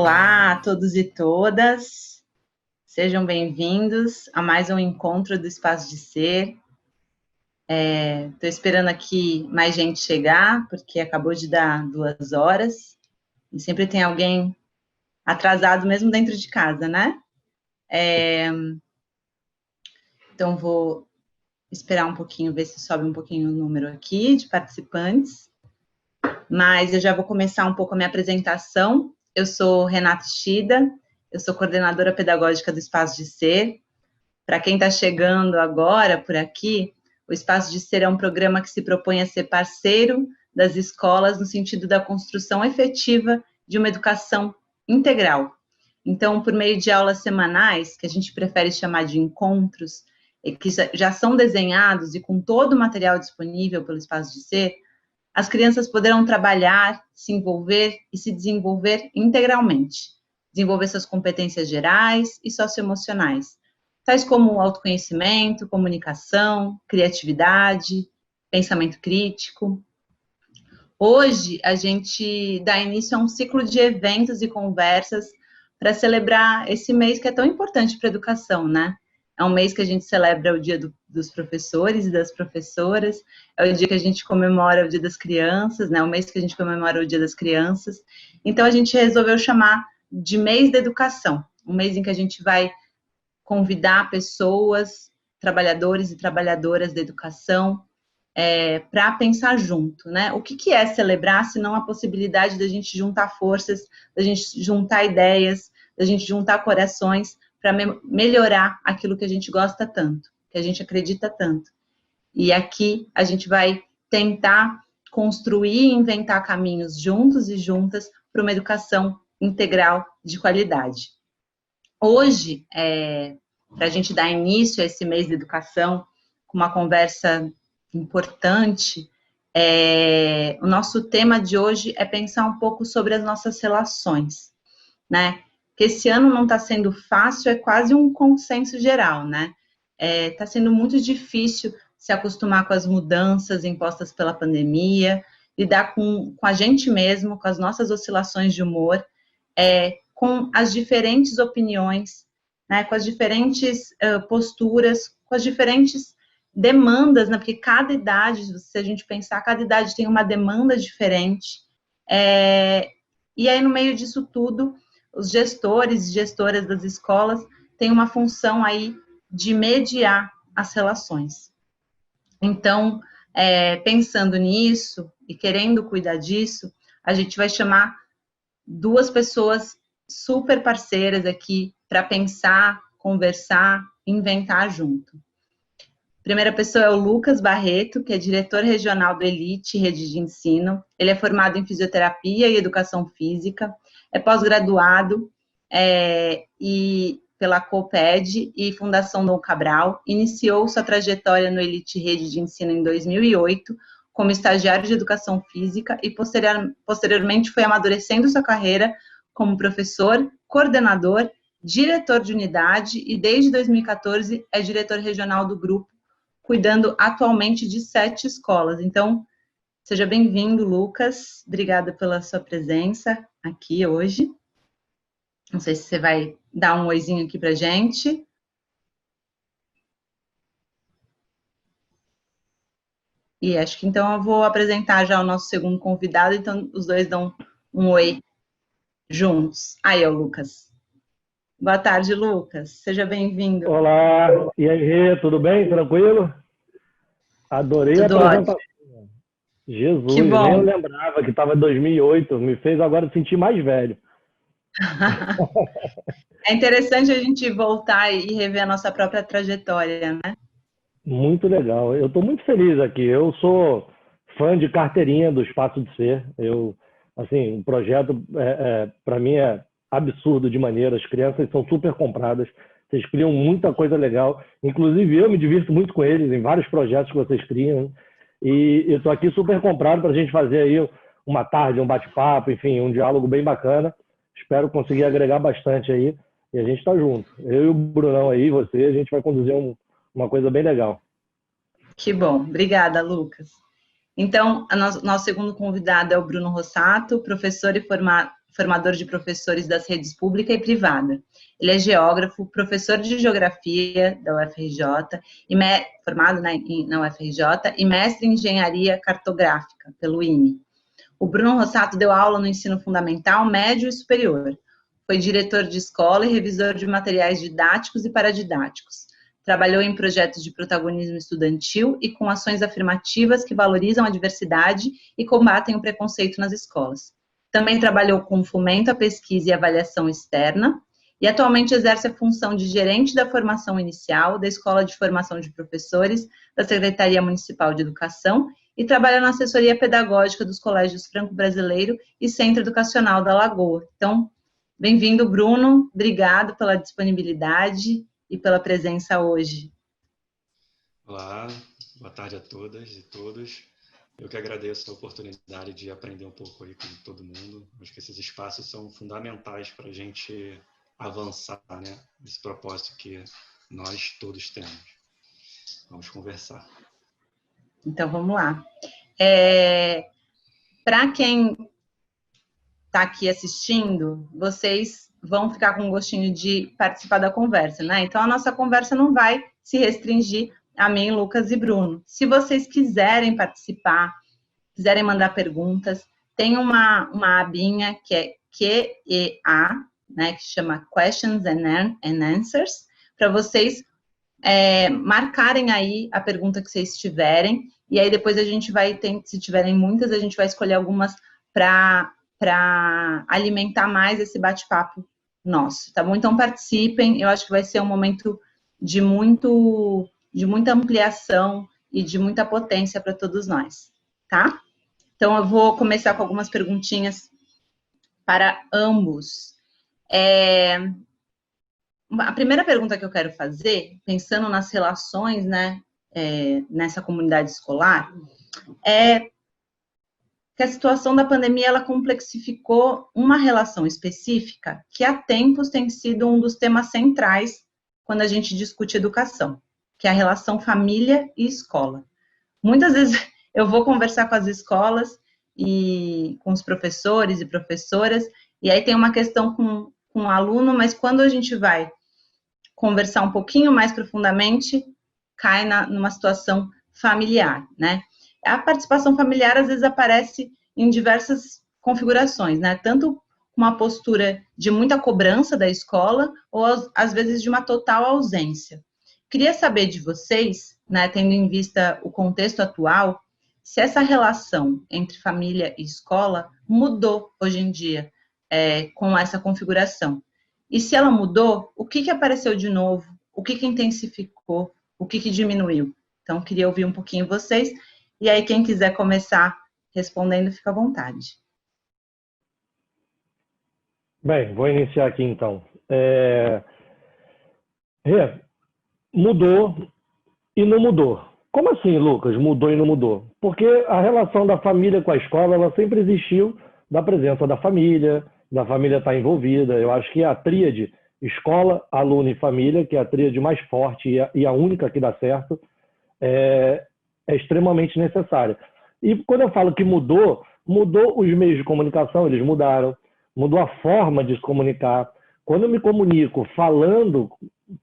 Olá a todos e todas, sejam bem-vindos a mais um encontro do Espaço de Ser. Estou esperando aqui mais gente chegar, porque acabou de dar 2 horas, e sempre tem alguém atrasado mesmo dentro de casa, né? Então vou esperar um pouquinho, ver se sobe um pouquinho o número aqui de participantes, mas eu já vou começar um pouco a minha apresentação. Eu sou Renata Shida, eu sou coordenadora pedagógica do Espaço de Ser. Para quem está chegando agora por aqui, o Espaço de Ser é um programa que se propõe a ser parceiro das escolas no sentido da construção efetiva de uma educação integral. Então, por meio de aulas semanais, que a gente prefere chamar de encontros, que já são desenhados e com todo o material disponível pelo Espaço de Ser, as crianças poderão trabalhar, se envolver e se desenvolver integralmente, desenvolver suas competências gerais e socioemocionais, tais como autoconhecimento, comunicação, criatividade, pensamento crítico. Hoje, a gente dá início a um ciclo de eventos e conversas para celebrar esse mês que é tão importante para a educação, né? É um mês que a gente celebra o Dia dos Professores e das Professoras, é o dia que a gente comemora o Dia das Crianças, né? O mês que a gente comemora o Dia das Crianças. Então, a gente resolveu chamar de Mês da Educação, um mês em que a gente vai convidar pessoas, trabalhadores e trabalhadoras da educação, para pensar junto, né? O que é celebrar, se não a possibilidade da gente juntar forças, da gente juntar ideias, da gente juntar corações para melhorar aquilo que a gente gosta tanto, que a gente acredita tanto. E aqui a gente vai tentar construir e inventar caminhos juntos e juntas para uma educação integral de qualidade. Hoje, para a gente dar início a esse mês de educação, com uma conversa importante, o nosso tema de hoje é pensar um pouco sobre as nossas relações, né? Que esse ano não está sendo fácil, é quase um consenso geral, né? Está sendo muito difícil se acostumar com as mudanças impostas pela pandemia, lidar com a gente mesmo, com as nossas oscilações de humor, com as diferentes opiniões, né, com as diferentes posturas, com as diferentes demandas, né, porque cada idade, se a gente pensar, cada idade tem uma demanda diferente, e aí no meio disso tudo, os gestores e gestoras das escolas têm uma função aí de mediar as relações. Então, pensando nisso e querendo cuidar disso, a gente vai chamar 2 pessoas super parceiras aqui para pensar, conversar, inventar junto. A primeira pessoa é o Lucas Barreto, que é diretor regional do Elite Rede de Ensino. Ele é formado em fisioterapia e educação física, é pós-graduado e pela COPED e Fundação Dom Cabral. Iniciou sua trajetória no Elite Rede de Ensino em 2008, como estagiário de educação física e posteriormente foi amadurecendo sua carreira como professor, coordenador, diretor de unidade e desde 2014 é diretor regional do grupo, cuidando atualmente de 7 escolas. Então, seja bem-vindo, Lucas. Obrigada pela sua presença aqui hoje. Não sei se você vai dar um oizinho aqui pra gente. E acho que então eu vou apresentar já o nosso segundo convidado, então os dois dão um oi juntos. Aí, ó, Lucas. Boa tarde, Lucas. Seja bem-vindo. Olá, e aí, Rê, tudo bem? Tranquilo? Adorei a Tudo apresentação. ótimo. Jesus, Que bom. nem eu lembrava que estava em 2008, me fez agora sentir mais velho. É interessante a gente voltar e rever a nossa própria trajetória, né? Muito legal. Eu estou muito feliz aqui. Eu sou fã de carteirinha do Espaço de Ser. Assim, o projeto para mim é absurdo de maneira. As crianças são super compradas. Vocês criam muita coisa legal. Inclusive eu me divirto muito com eles em vários projetos que vocês criam. E eu estou aqui super comprado para a gente fazer aí uma tarde, um bate-papo, enfim, um diálogo bem bacana. Espero conseguir agregar bastante aí. E a gente está junto. Eu e o Brunão aí, você, a gente vai conduzir uma coisa bem legal. Que bom. Obrigada, Lucas. Então, nosso segundo convidado é o Bruno Rossato, professor formador de professores das redes pública e privada. Ele é geógrafo, professor de geografia da UFRJ, formado na UFRJ, e mestre em engenharia cartográfica pelo INE. O Bruno Rossato deu aula no ensino fundamental, médio e superior. Foi diretor de escola e revisor de materiais didáticos e paradidáticos. Trabalhou em projetos de protagonismo estudantil e com ações afirmativas que valorizam a diversidade e combatem o preconceito nas escolas. Também trabalhou com fomento à pesquisa e avaliação externa e atualmente exerce a função de gerente da formação inicial da Escola de Formação de Professores da Secretaria Municipal de Educação e trabalha na assessoria pedagógica dos Colégios Franco Brasileiro e Centro Educacional da Lagoa. Então, bem-vindo, Bruno. Obrigado pela disponibilidade e pela presença hoje. Olá, boa tarde a todas e todos. Eu que agradeço a oportunidade de aprender um pouco aí com todo mundo. Acho que esses espaços são fundamentais para a gente avançar, né, nesse propósito que nós todos temos. Vamos conversar. Então, vamos lá. Para quem está aqui assistindo, vocês vão ficar com um gostinho de participar da conversa, né? Então, a nossa conversa não vai se restringir a mim, Lucas e Bruno. Se vocês quiserem participar, quiserem mandar perguntas, tem uma abinha que é QEA, né, que chama Questions and Answers, para vocês marcarem aí a pergunta que vocês tiverem, e aí depois a gente vai, se tiverem muitas, a gente vai escolher algumas para alimentar mais esse bate-papo nosso, tá bom? Então participem, eu acho que vai ser um momento de muita ampliação e de muita potência para todos nós, tá? Então eu vou começar com algumas perguntinhas para ambos. A primeira pergunta que eu quero fazer, pensando nas relações, né, nessa comunidade escolar, é que a situação da pandemia, ela complexificou uma relação específica que há tempos tem sido um dos temas centrais quando a gente discute educação, que é a relação família e escola. Muitas vezes eu vou conversar com as escolas e com os professores e professoras, e aí tem uma questão com o aluno, mas quando a gente vai conversar um pouquinho mais profundamente, cai numa situação familiar, né? A participação familiar, às vezes, aparece em diversas configurações, né? Tanto uma postura de muita cobrança da escola, ou, às vezes, de uma total ausência. Queria saber de vocês, né, tendo em vista o contexto atual, se essa relação entre família e escola mudou hoje em dia com essa configuração. E se ela mudou, o que apareceu de novo? O que intensificou? O que diminuiu? Então, queria ouvir um pouquinho vocês. E aí, quem quiser começar respondendo, fica à vontade. Bem, vou iniciar aqui então. Mudou e não mudou. Como assim, Lucas? Mudou e não mudou? Porque a relação da família com a escola, ela sempre existiu da presença da família estar envolvida. Eu acho que a tríade escola, aluno e família, que é a tríade mais forte e a única que dá certo, é extremamente necessária. E quando eu falo que mudou os meios de comunicação, eles mudaram, mudou a forma de se comunicar. Quando eu me comunico falando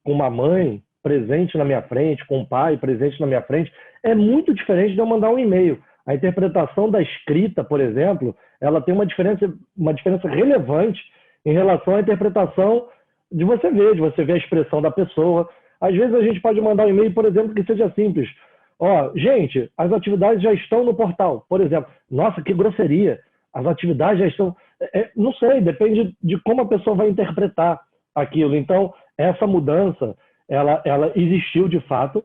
com uma mãe presente na minha frente, com um pai presente na minha frente, é muito diferente de eu mandar um e-mail. A interpretação da escrita, por exemplo, ela tem uma diferença relevante em relação à interpretação de você ver a expressão da pessoa. Às vezes a gente pode mandar um e-mail, por exemplo, que seja simples. Gente, as atividades já estão no portal. Por exemplo, nossa, que grosseria. As atividades já estão... não sei, depende de como a pessoa vai interpretar aquilo. Então, essa mudança, ela existiu de fato.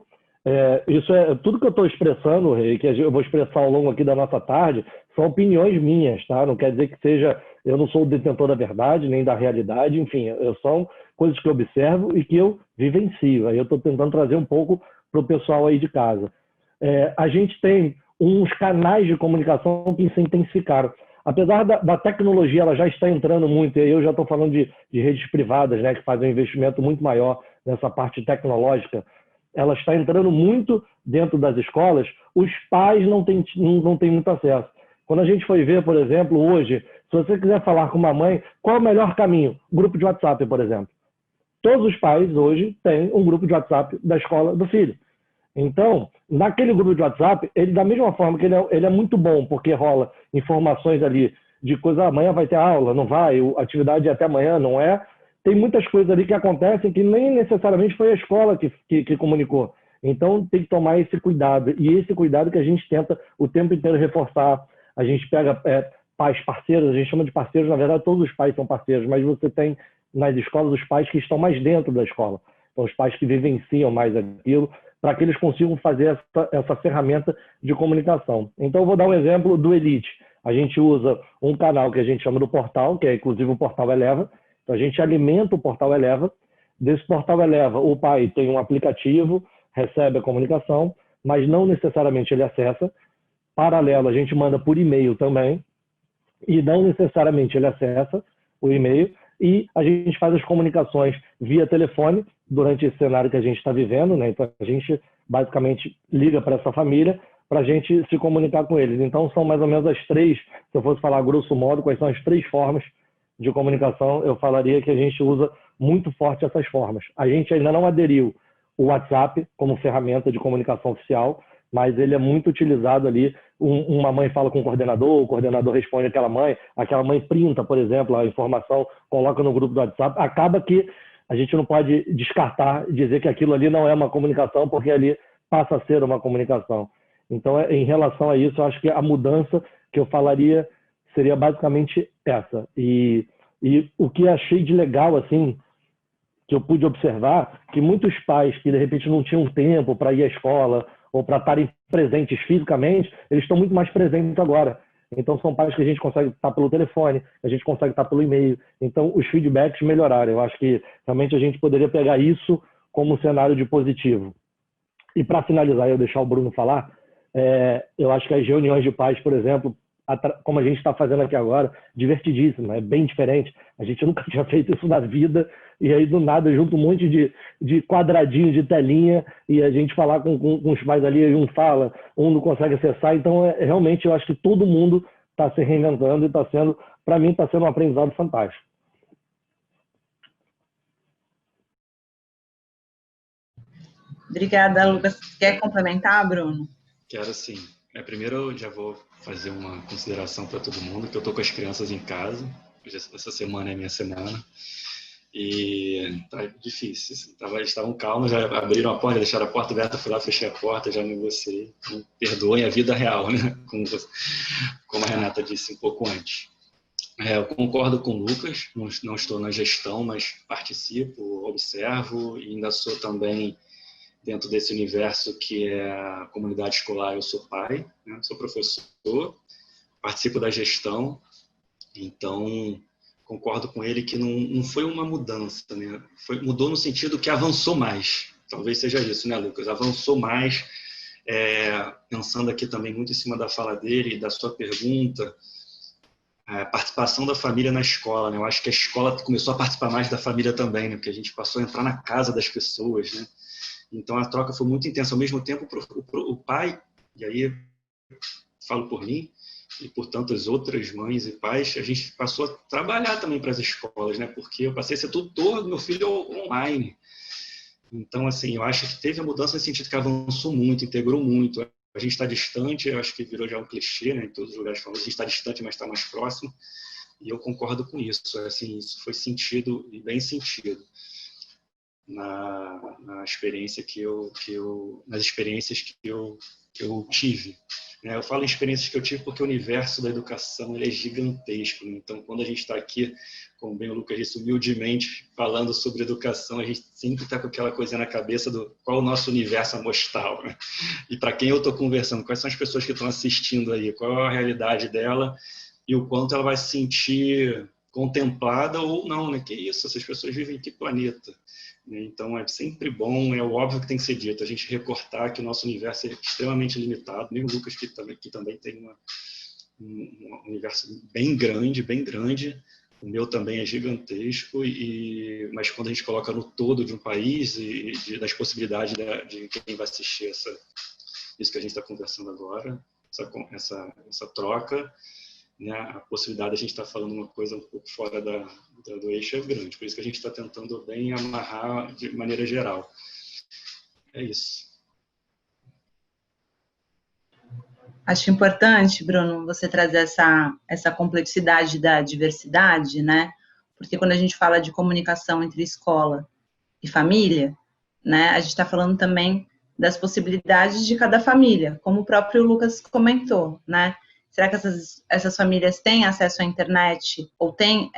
Isso é tudo que eu estou expressando, e que eu vou expressar ao longo aqui da nossa tarde, são opiniões minhas, tá? Não quer dizer que seja... Eu não sou o detentor da verdade, nem da realidade, enfim, são coisas que eu observo e que eu vivencio. Aí eu estou tentando trazer um pouco para o pessoal aí de casa. A gente tem uns canais de comunicação que se intensificaram. Apesar da tecnologia, ela já está entrando muito, e eu já estou falando de redes privadas, né, que fazem um investimento muito maior nessa parte tecnológica, ela está entrando muito dentro das escolas, os pais não têm muito acesso. Quando a gente foi ver, por exemplo, hoje, Se você quiser falar com uma mãe, qual é o melhor caminho? Grupo de WhatsApp, por exemplo. Todos os pais hoje têm um grupo de WhatsApp da escola do filho. Então, naquele grupo de WhatsApp, ele da mesma forma que ele é muito bom, porque rola informações ali de coisa, amanhã vai ter aula, não vai, a atividade é até amanhã, não é. Tem muitas coisas ali que acontecem que nem necessariamente foi a escola que comunicou. Então, tem que tomar esse cuidado. E esse cuidado que a gente tenta o tempo inteiro reforçar. A gente pega pais parceiros, a gente chama de parceiros, na verdade, todos os pais são parceiros, mas você tem nas escolas os pais que estão mais dentro da escola. Então, os pais que vivenciam mais aquilo, para que eles consigam fazer essa ferramenta de comunicação. Então, eu vou dar um exemplo do Elite. A gente usa um canal que a gente chama do Portal, que é inclusive o Portal Eleva. Então, a gente alimenta o Portal Eleva. Desse Portal Eleva, o pai tem um aplicativo, recebe a comunicação, mas não necessariamente ele acessa. Paralelo, a gente manda por e-mail também, e não necessariamente ele acessa o e-mail. E a gente faz as comunicações via telefone durante esse cenário que a gente está vivendo, né? Então a gente basicamente liga para essa família para a gente se comunicar com eles. Então são mais ou menos as três, se eu fosse falar grosso modo, quais são as três formas de comunicação, eu falaria que a gente usa muito forte essas formas. A gente ainda não aderiu o WhatsApp como ferramenta de comunicação oficial, mas ele é muito utilizado ali. Uma mãe fala com o coordenador responde aquela mãe printa, por exemplo, a informação, coloca no grupo do WhatsApp. Acaba que a gente não pode descartar, dizer que aquilo ali não é uma comunicação, porque ali passa a ser uma comunicação. Então, em relação a isso, eu acho que a mudança que eu falaria seria basicamente essa. E o que achei de legal, assim, que eu pude observar, que muitos pais que de repente não tinham tempo para ir à escola ou para estarem presentes fisicamente, eles estão muito mais presentes agora. Então são pais que a gente consegue estar pelo telefone, a gente consegue estar pelo e-mail. Então os feedbacks melhoraram. Eu acho que realmente a gente poderia pegar isso como um cenário de positivo. E para finalizar, eu deixar o Bruno falar, eu acho que as reuniões de pais, por exemplo, como a gente está fazendo aqui agora, divertidíssimo, é bem diferente. A gente nunca tinha feito isso na vida, e aí do nada junto um monte de quadradinho de telinha, e a gente falar com os pais ali, um fala, um não consegue acessar. Então, realmente, eu acho que todo mundo está se reinventando e está sendo, para mim, está sendo um aprendizado fantástico. Obrigada, Lucas. Quer complementar, Bruno? Quero sim. Primeiro, eu já vou fazer uma consideração para todo mundo, que eu estou com as crianças em casa. Essa semana é minha semana. E tá difícil. Eles estavam calmos, já abriram a porta, deixaram a porta aberta, fui lá, fechei a porta, já negociei. Perdoem a vida real, né? Como a Renata disse um pouco antes. Eu concordo com o Lucas, não estou na gestão, mas participo, observo e ainda sou também, dentro desse universo que é a comunidade escolar, eu sou pai, né? Sou professor, participo da gestão, então concordo com ele que não foi uma mudança, né? Mudou no sentido que avançou mais, talvez seja isso, né, Lucas? Avançou mais, pensando aqui também muito em cima da fala dele, da sua pergunta, a participação da família na escola, né? Eu acho que a escola começou a participar mais da família também, né? Porque a gente passou a entrar na casa das pessoas, né? Então, a troca foi muito intensa. Ao mesmo tempo, o pai, e aí falo por mim, e por tantas outras mães e pais, a gente passou a trabalhar também para as escolas, né? Porque eu passei a ser tutor do meu filho online. Então, assim, eu acho que teve a mudança nesse sentido que avançou muito, integrou muito. A gente está distante, eu acho que virou já um clichê, né? Em todos os lugares falamos, a gente está distante, mas está mais próximo. E eu concordo com isso. Assim, isso foi sentido e bem sentido na experiência nas experiências que eu tive. Eu falo em experiências que eu tive porque o universo da educação ele é gigantesco. Então, quando a gente está aqui, como bem o Lucas disse, humildemente falando sobre educação, a gente sempre está com aquela coisa na cabeça do qual é o nosso universo amostral, né? E para quem eu estou conversando, quais são as pessoas que estão assistindo aí, qual é a realidade dela e o quanto ela vai se sentir contemplada ou não, né? Que isso, essas pessoas vivem em que planeta? Então, é sempre bom, é o óbvio que tem que ser dito, a gente recortar que o nosso universo é extremamente limitado, nem o Lucas, que também tem um universo bem grande, o meu também é gigantesco, mas quando a gente coloca no todo de um país e das possibilidades de quem vai assistir isso que a gente está conversando agora, essa troca, né, a possibilidade de a gente estar falando uma coisa um pouco fora do eixo é grande. Por isso que a gente está tentando bem amarrar de maneira geral. É isso. Acho importante, Bruno, você trazer essa complexidade da diversidade, né? Porque quando a gente fala de comunicação entre escola e família, né, a gente está falando também das possibilidades de cada família, como o próprio Lucas comentou, né? Será que essas famílias têm acesso à internet ou têm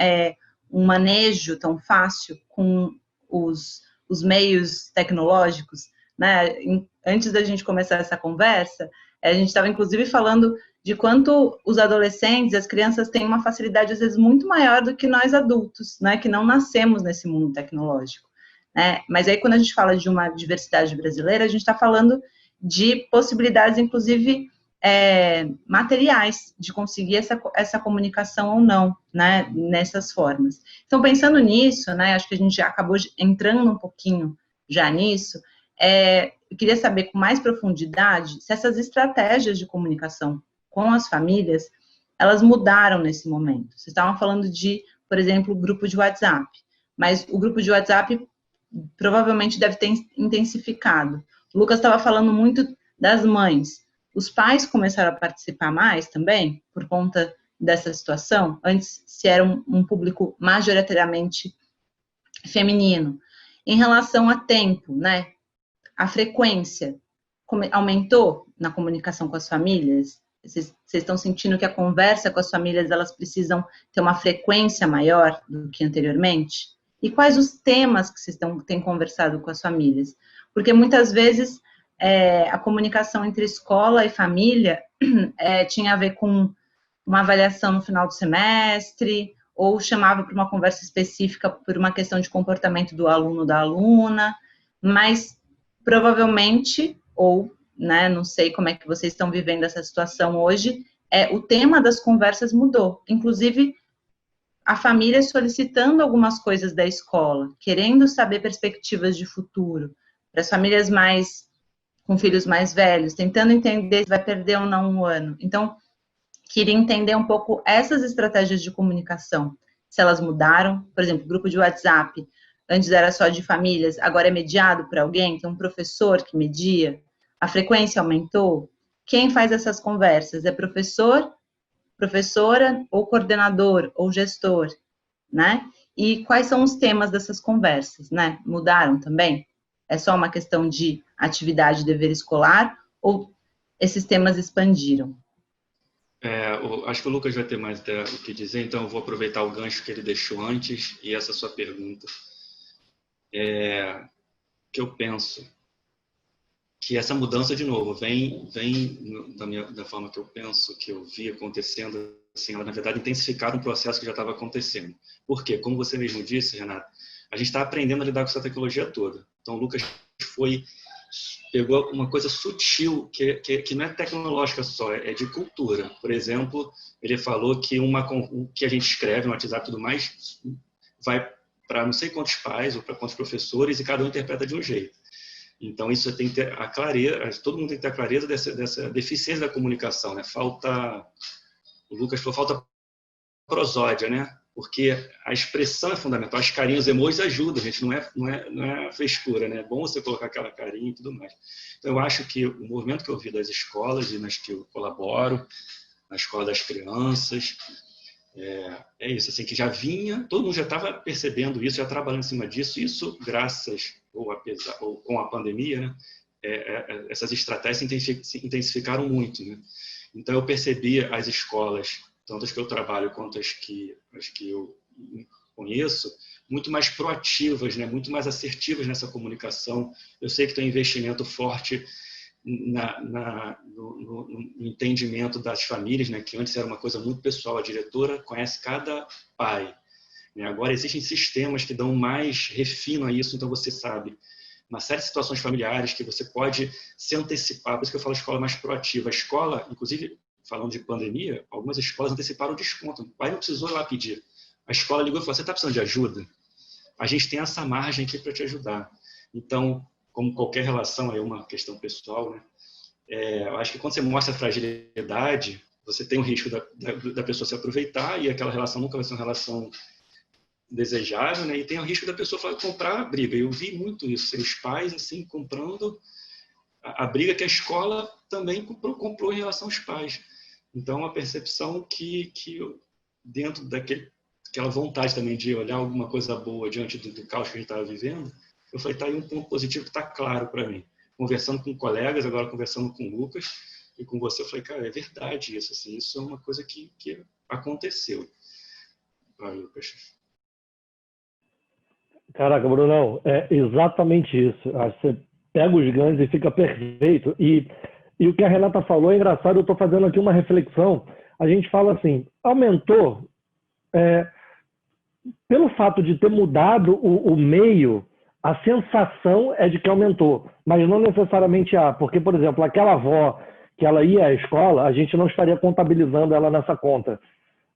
um manejo tão fácil com os meios tecnológicos, né? Antes da gente começar essa conversa, a gente estava, inclusive, falando de quanto os adolescentes, as crianças têm uma facilidade, às vezes, muito maior do que nós adultos, né? Que não nascemos nesse mundo tecnológico, né? Mas aí, quando a gente fala de uma diversidade brasileira, a gente está falando de possibilidades, inclusive, materiais, de conseguir essa comunicação ou não, né? Nessas formas. Então, pensando nisso, né? Acho que a gente já acabou entrando um pouquinho já nisso, eu queria saber com mais profundidade se essas estratégias de comunicação com as famílias, elas mudaram nesse momento. Vocês estavam falando de, por exemplo, o grupo de WhatsApp, mas o grupo de WhatsApp provavelmente deve ter intensificado. O Lucas estava falando muito das mães. Os pais começaram a participar mais também, por conta dessa situação? Antes, se era um público majoritariamente feminino. Em relação a tempo, né? A frequência aumentou na comunicação com as famílias? Vocês estão sentindo que a conversa com as famílias, elas precisam ter uma frequência maior do que anteriormente? E quais os temas que vocês têm conversado com as famílias? Porque muitas vezes a comunicação entre escola e família tinha a ver com uma avaliação no final do semestre, ou chamava para uma conversa específica por uma questão de comportamento do aluno ou da aluna, mas provavelmente, ou, né, não sei como é que vocês estão vivendo essa situação hoje, o tema das conversas mudou. Inclusive, a família solicitando algumas coisas da escola, querendo saber perspectivas de futuro, para as famílias com filhos mais velhos, tentando entender se vai perder ou não um ano. Então, queria entender um pouco essas estratégias de comunicação, se elas mudaram. Por exemplo, o grupo de WhatsApp, antes era só de famílias, agora é mediado por alguém, tem um professor que media, a frequência aumentou. Quem faz essas conversas? É professor, professora, ou coordenador, ou gestor, né? E quais são os temas dessas conversas, né? Mudaram também? É só uma questão de atividade e dever escolar, ou esses temas expandiram? Acho que o Lucas vai ter mais o que dizer, então eu vou aproveitar o gancho que ele deixou antes e essa sua pergunta. Que eu penso que essa mudança, de novo, vem da forma que eu penso, que eu vi acontecendo, assim, ela, na verdade, intensificar um processo que já estava acontecendo. Por quê? Como você mesmo disse, Renato, a gente está aprendendo a lidar com essa tecnologia toda. Então, o Lucas pegou uma coisa sutil, que não é tecnológica só, é de cultura. Por exemplo, ele falou que o que a gente escreve no WhatsApp e tudo mais vai para não sei quantos pais ou para quantos professores e cada um interpreta de um jeito. Então, isso tem que ter a clareza, todo mundo tem que ter a clareza dessa deficiência da comunicação, né? O Lucas falou, falta prosódia, né? Porque a expressão é fundamental, as carinhas, os emojis ajudam, gente, não é frescura, né? É bom você colocar aquela carinha e tudo mais. Então, eu acho que o movimento que eu vi das escolas e nas que eu colaboro, na escola das crianças, é isso, assim, que já vinha, todo mundo já estava percebendo isso, já trabalhando em cima disso, isso graças, ou com a pandemia, né? Essas estratégias se intensificaram muito, né? Então, eu percebi as escolas, tanto as que eu trabalho quanto as que eu conheço, muito mais proativas, né? Muito mais assertivas nessa comunicação. Eu sei que tem um investimento forte no entendimento das famílias, né? Que antes era uma coisa muito pessoal, a diretora conhece cada pai, né? Agora existem sistemas que dão mais refino a isso, então você sabe uma série de situações familiares que você pode se antecipar, por isso que eu falo escola mais proativa. A escola, inclusive, falando de pandemia, algumas escolas anteciparam o desconto, o pai não precisou ir lá pedir. A escola ligou e falou, você está precisando de ajuda? A gente tem essa margem aqui para te ajudar. Então, como qualquer relação, é uma questão pessoal, né? Eu acho que quando você mostra a fragilidade, você tem o risco da pessoa se aproveitar e aquela relação nunca vai ser uma relação desejável, né? E tem o risco da pessoa comprar a briga. Eu vi muito isso, os pais assim comprando a briga que a escola também comprou em relação aos pais. Então, a percepção que dentro daquela vontade também de olhar alguma coisa boa diante do caos que a gente estava vivendo, eu falei, tá aí um ponto positivo que está claro para mim. Conversando com colegas, agora conversando com o Lucas e com você, eu falei, cara, é verdade isso, assim, isso é uma coisa que aconteceu. Vai, Lucas. Caraca, Brunão, é exatamente isso. Você pega os ganhos e fica perfeito. E o que a Renata falou é engraçado, eu estou fazendo aqui uma reflexão. A gente fala assim, aumentou pelo fato de ter mudado o meio, a sensação é de que aumentou, mas não necessariamente porque, por exemplo, aquela avó que ela ia à escola, a gente não estaria contabilizando ela nessa conta,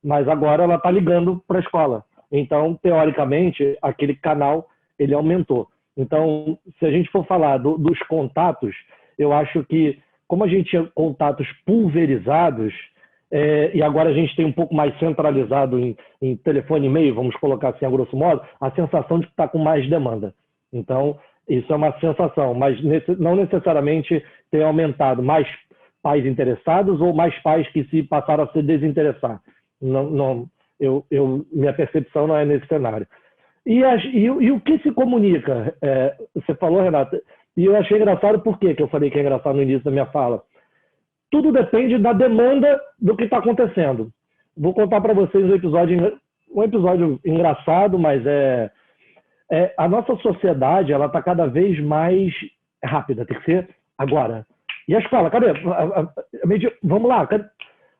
mas agora ela está ligando para a escola. Então, teoricamente, aquele canal ele aumentou. Então, se a gente for falar dos contatos, eu acho que, como a gente tinha contatos pulverizados, e agora a gente tem um pouco mais centralizado em telefone e e-mail, vamos colocar assim a grosso modo, a sensação de que está com mais demanda. Então, isso é uma sensação, mas não necessariamente tem aumentado mais pais interessados ou mais pais que se passaram a se desinteressar. Não, minha percepção não é nesse cenário. E o que se comunica? Você falou, Renata, e eu achei engraçado, por quê que eu falei que é engraçado no início da minha fala? Tudo depende da demanda do que está acontecendo. Vou contar para vocês um episódio engraçado, mas a nossa sociedade ela está cada vez mais rápida, tem que ser agora. E a escola, cadê? Vamos lá, cadê?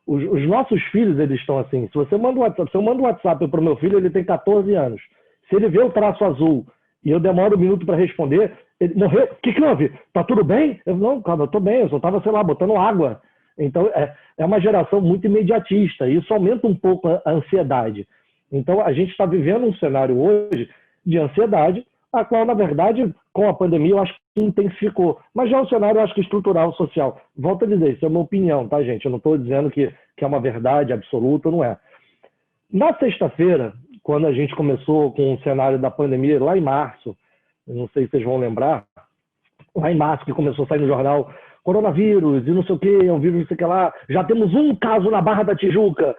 Os nossos filhos, eles estão assim. Se eu mando um WhatsApp para o meu filho, ele tem 14 anos. Se ele vê o traço azul e eu demoro um minuto para responder, ele morreu. O que houve? Tá tudo bem? Não, calma, eu estou bem. Eu só estava, sei lá, botando água. Então, é uma geração muito imediatista. E isso aumenta um pouco a ansiedade. Então, a gente está vivendo um cenário hoje de ansiedade, a qual, na verdade, com a pandemia, eu acho que intensificou. Mas já é um cenário, eu acho que estrutural, social. Volto a dizer, isso é uma opinião, tá, gente? Eu não estou dizendo que é uma verdade absoluta, não é. Na sexta-feira, quando a gente começou com o cenário da pandemia, lá em março, não sei se vocês vão lembrar, lá em março, que começou a sair no jornal, coronavírus e não sei o quê, um vírus não sei o que lá, já temos um caso na Barra da Tijuca.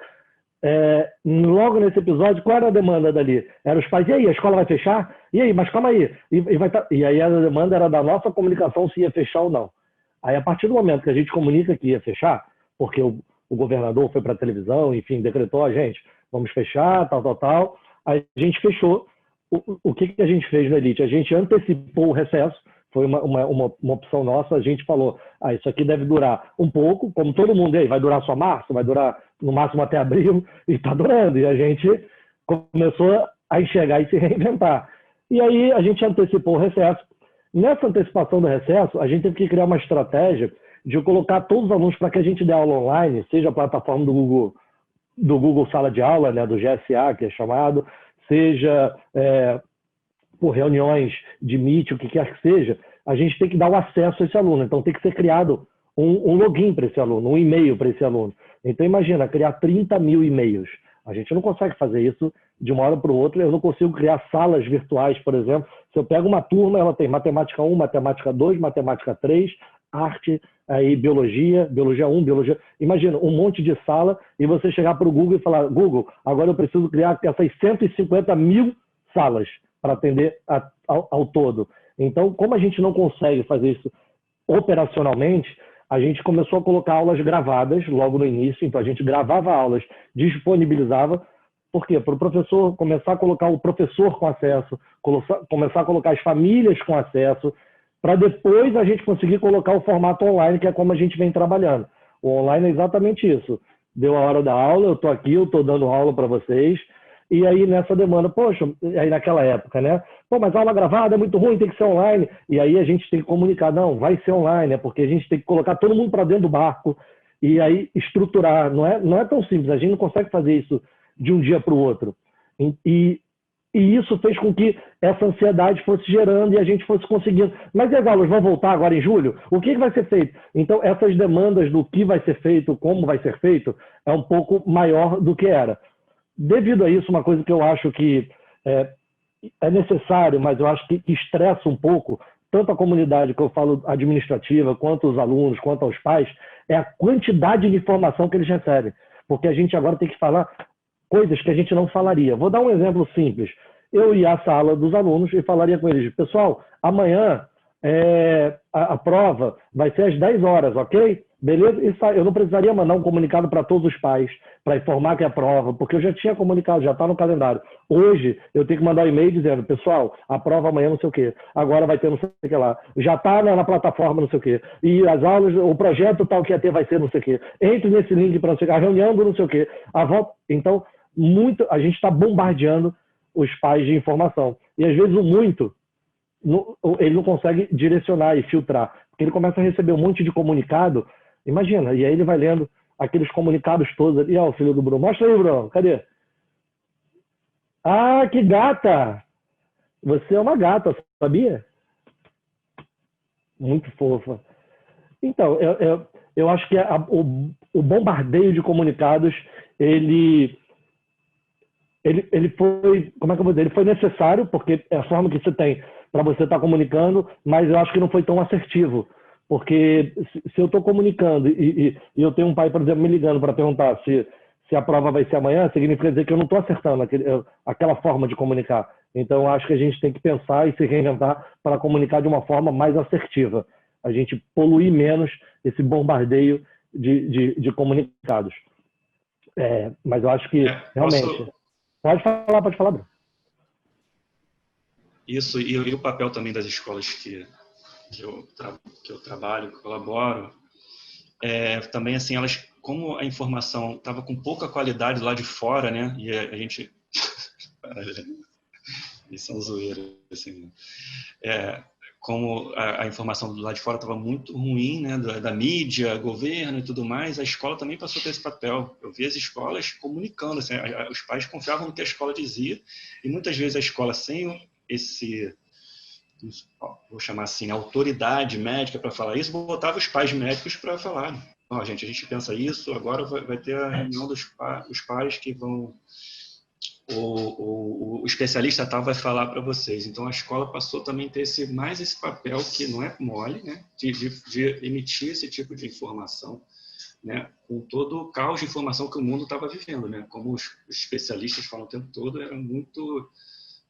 Logo nesse episódio, qual era a demanda dali? Era os pais, e aí, a escola vai fechar? E aí, mas calma aí. E aí a demanda era da nossa comunicação se ia fechar ou não. Aí, a partir do momento que a gente comunica que ia fechar, porque o governador foi para a televisão, enfim, decretou, gente, vamos fechar, tal, a gente fechou. O que a gente fez no Elite? A gente antecipou o recesso, foi uma opção nossa, a gente falou, isso aqui deve durar um pouco, como todo mundo aí, vai durar só março, vai durar no máximo até abril, e está durando. E a gente começou a enxergar e se reinventar. E aí a gente antecipou o recesso. Nessa antecipação do recesso, a gente teve que criar uma estratégia de colocar todos os alunos para que a gente dê aula online, seja a plataforma do Google Sala de Aula, né, do GSA, que é chamado, seja por reuniões de Meet, o que quer que seja, a gente tem que dar o acesso a esse aluno. Então, tem que ser criado um login para esse aluno, um e-mail para esse aluno. Então, imagina, criar 30 mil e-mails. A gente não consegue fazer isso de uma hora para o outra. Eu não consigo criar salas virtuais, por exemplo. Se eu pego uma turma, ela tem matemática 1, matemática 2, matemática 3, arte, aí biologia 1, biologia... Imagina, um monte de sala e você chegar para o Google e falar, Google, agora eu preciso criar essas 150 mil salas para atender ao todo. Então, como a gente não consegue fazer isso operacionalmente, a gente começou a colocar aulas gravadas logo no início. Então, a gente gravava aulas, disponibilizava. Por quê? Para o professor começar a colocar o professor com acesso, começar a colocar as famílias com acesso, para depois a gente conseguir colocar o formato online, que é como a gente vem trabalhando. O online é exatamente isso. Deu a hora da aula, eu estou aqui, eu estou dando aula para vocês. E aí, nessa demanda, poxa, aí naquela época, né? Pô, mas aula gravada é muito ruim, tem que ser online. E aí a gente tem que comunicar, não, vai ser online, porque a gente tem que colocar todo mundo para dentro do barco e aí estruturar. Não é tão simples, a gente não consegue fazer isso de um dia para o outro. E E isso fez com que essa ansiedade fosse gerando e a gente fosse conseguindo. Mas as aulas vão voltar agora em julho? O que vai ser feito? Então, essas demandas do que vai ser feito, como vai ser feito, é um pouco maior do que era. Devido a isso, uma coisa que eu acho que é necessário, mas eu acho que estressa um pouco, tanto a comunidade que eu falo administrativa, quanto os alunos, quanto aos pais, é a quantidade de informação que eles recebem. Porque a gente agora tem que falar coisas que a gente não falaria. Vou dar um exemplo simples. Eu ia à sala dos alunos e falaria com eles: pessoal, amanhã a prova vai ser às 10 horas, ok? Beleza? Eu não precisaria mandar um comunicado para todos os pais para informar que é a prova, porque eu já tinha comunicado, já está no calendário. Hoje eu tenho que mandar um e-mail dizendo: pessoal, a prova amanhã não sei o quê, agora vai ter não sei o que lá, já está na plataforma não sei o quê, e as aulas, o projeto tal que ia ter vai ser não sei o quê, entre nesse link para não sei o quê, a reunião do não sei o quê, a volta. Então, a gente está bombardeando os pais de informação. E às vezes ele não consegue direcionar e filtrar, porque ele começa a receber um monte de comunicado. Imagina, e aí ele vai lendo aqueles comunicados todos ali. Ó, o filho do Bruno, mostra aí, Bruno, cadê? Ah, que gata! Você é uma gata, sabia? Muito fofa. Então, eu acho que o bombardeio de comunicados, ele foi, como é que eu vou dizer? Ele foi necessário, porque é a forma que você tem para você estar comunicando, mas eu acho que não foi tão assertivo. Porque se eu estou comunicando e eu tenho um pai, por exemplo, me ligando para perguntar se a prova vai ser amanhã, significa dizer que eu não estou acertando aquela forma de comunicar. Então, acho que a gente tem que pensar e se reinventar para comunicar de uma forma mais assertiva. A gente poluir menos esse bombardeio de comunicados. Mas eu acho que, realmente... Pode falar, Bruno. Isso, e o papel também das escolas que eu trabalho, que colaboro, também assim, elas, como a informação estava com pouca qualidade lá de fora, né, e a gente... Isso é um zoeiro, assim, como a informação do lado de fora estava muito ruim, né, da mídia, governo e tudo mais, a escola também passou a ter esse papel. Eu vi as escolas comunicando, assim, os pais confiavam no que a escola dizia, e muitas vezes a escola sem vou chamar assim, autoridade médica para falar isso, botava os pais médicos para falar: ó, gente, a gente pensa isso, agora vai ter a reunião dos pais que vão... O especialista tal vai falar para vocês. Então, a escola passou também a ter mais esse papel, que não é mole, né, de emitir esse tipo de informação, né, com todo o caos de informação que o mundo estava vivendo, né, como os especialistas falam o tempo todo,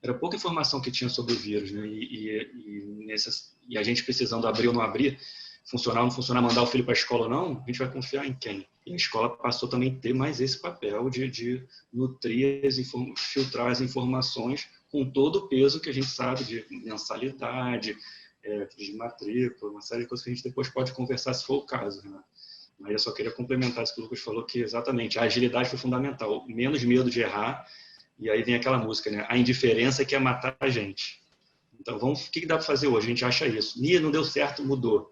era pouca informação que tinha sobre o vírus, né, e a gente precisando abrir ou não abrir, funcionar ou não funcionar, mandar o filho para a escola ou não, a gente vai confiar em quem? E a escola passou também a ter mais esse papel de nutrir, filtrar as informações com todo o peso que a gente sabe de mensalidade, de matrícula, uma série de coisas que a gente depois pode conversar se for o caso, né? Mas eu só queria complementar isso que o Lucas falou, que exatamente, a agilidade foi fundamental, menos medo de errar, e aí vem aquela música, né? A indiferença que é matar a gente. Então, o que dá para fazer hoje? A gente acha isso. Não deu certo, mudou.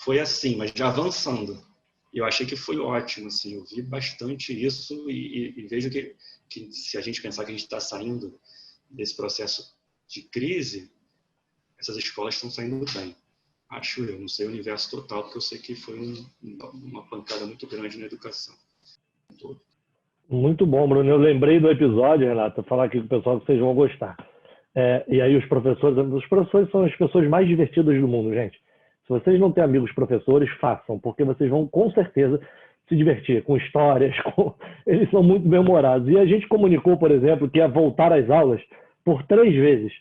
Foi assim, mas já avançando. Eu achei que foi ótimo, assim, eu vi bastante isso e vejo que se a gente pensar que a gente está saindo desse processo de crise, essas escolas estão saindo bem. Acho eu, não sei o universo total, porque eu sei que foi uma pancada muito grande na educação. Muito bom, Bruno. Eu lembrei do episódio, Renato, falar aqui com o pessoal que vocês vão gostar. E aí os professores são as pessoas mais divertidas do mundo, gente. Se vocês não têm amigos professores, façam, porque vocês vão com certeza se divertir com histórias, eles são muito bem-humorados. E a gente comunicou, por exemplo, que ia voltar às aulas por 3 vezes.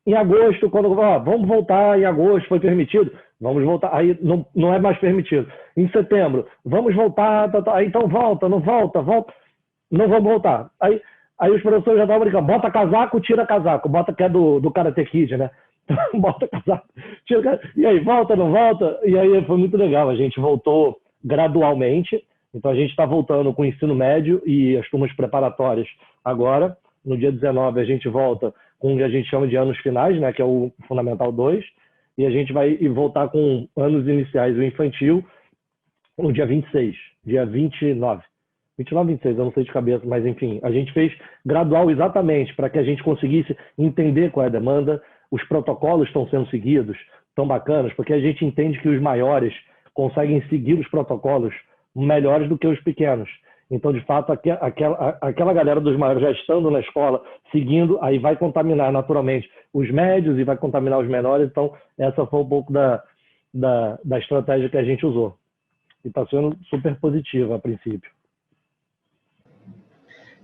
Em agosto, vamos voltar em agosto, foi permitido? Vamos voltar, aí não é mais permitido. Em setembro, vamos voltar, então volta, não vamos voltar. Aí os professores já estavam brincando: bota casaco, tira casaco, bota que é do Karate Kid, né? Bota casaco, tira casaco. E aí, volta, não volta? E aí foi muito legal, a gente voltou gradualmente, então a gente está voltando com o ensino médio e as turmas preparatórias agora. No dia 19 a gente volta com o que a gente chama de anos finais, né, que é o Fundamental 2, e a gente vai voltar com anos iniciais, o infantil, no dia 26, dia 29. 29, 26, eu não sei de cabeça, mas enfim, a gente fez gradual exatamente para que a gente conseguisse entender qual é a demanda. Os protocolos estão sendo seguidos, tão bacanas, porque a gente entende que os maiores conseguem seguir os protocolos melhores do que os pequenos. Então, de fato, aquela galera dos maiores já estando na escola, seguindo, aí vai contaminar naturalmente os médios e vai contaminar os menores. Então, essa foi um pouco da estratégia que a gente usou. E está sendo super positiva a princípio.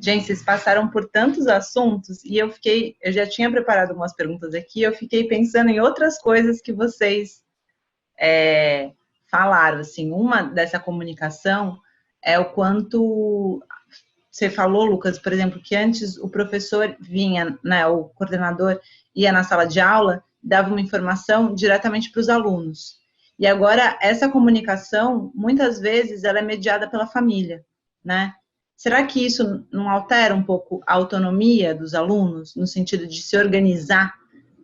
Gente, vocês passaram por tantos assuntos e eu já tinha preparado algumas perguntas aqui, eu fiquei pensando em outras coisas que vocês falaram, assim, uma dessa comunicação é o quanto você falou, Lucas, por exemplo, que antes o professor vinha, né, o coordenador ia na sala de aula, dava uma informação diretamente para os alunos. E agora essa comunicação, muitas vezes, ela é mediada pela família, né? Será que isso não altera um pouco a autonomia dos alunos, no sentido de se organizar?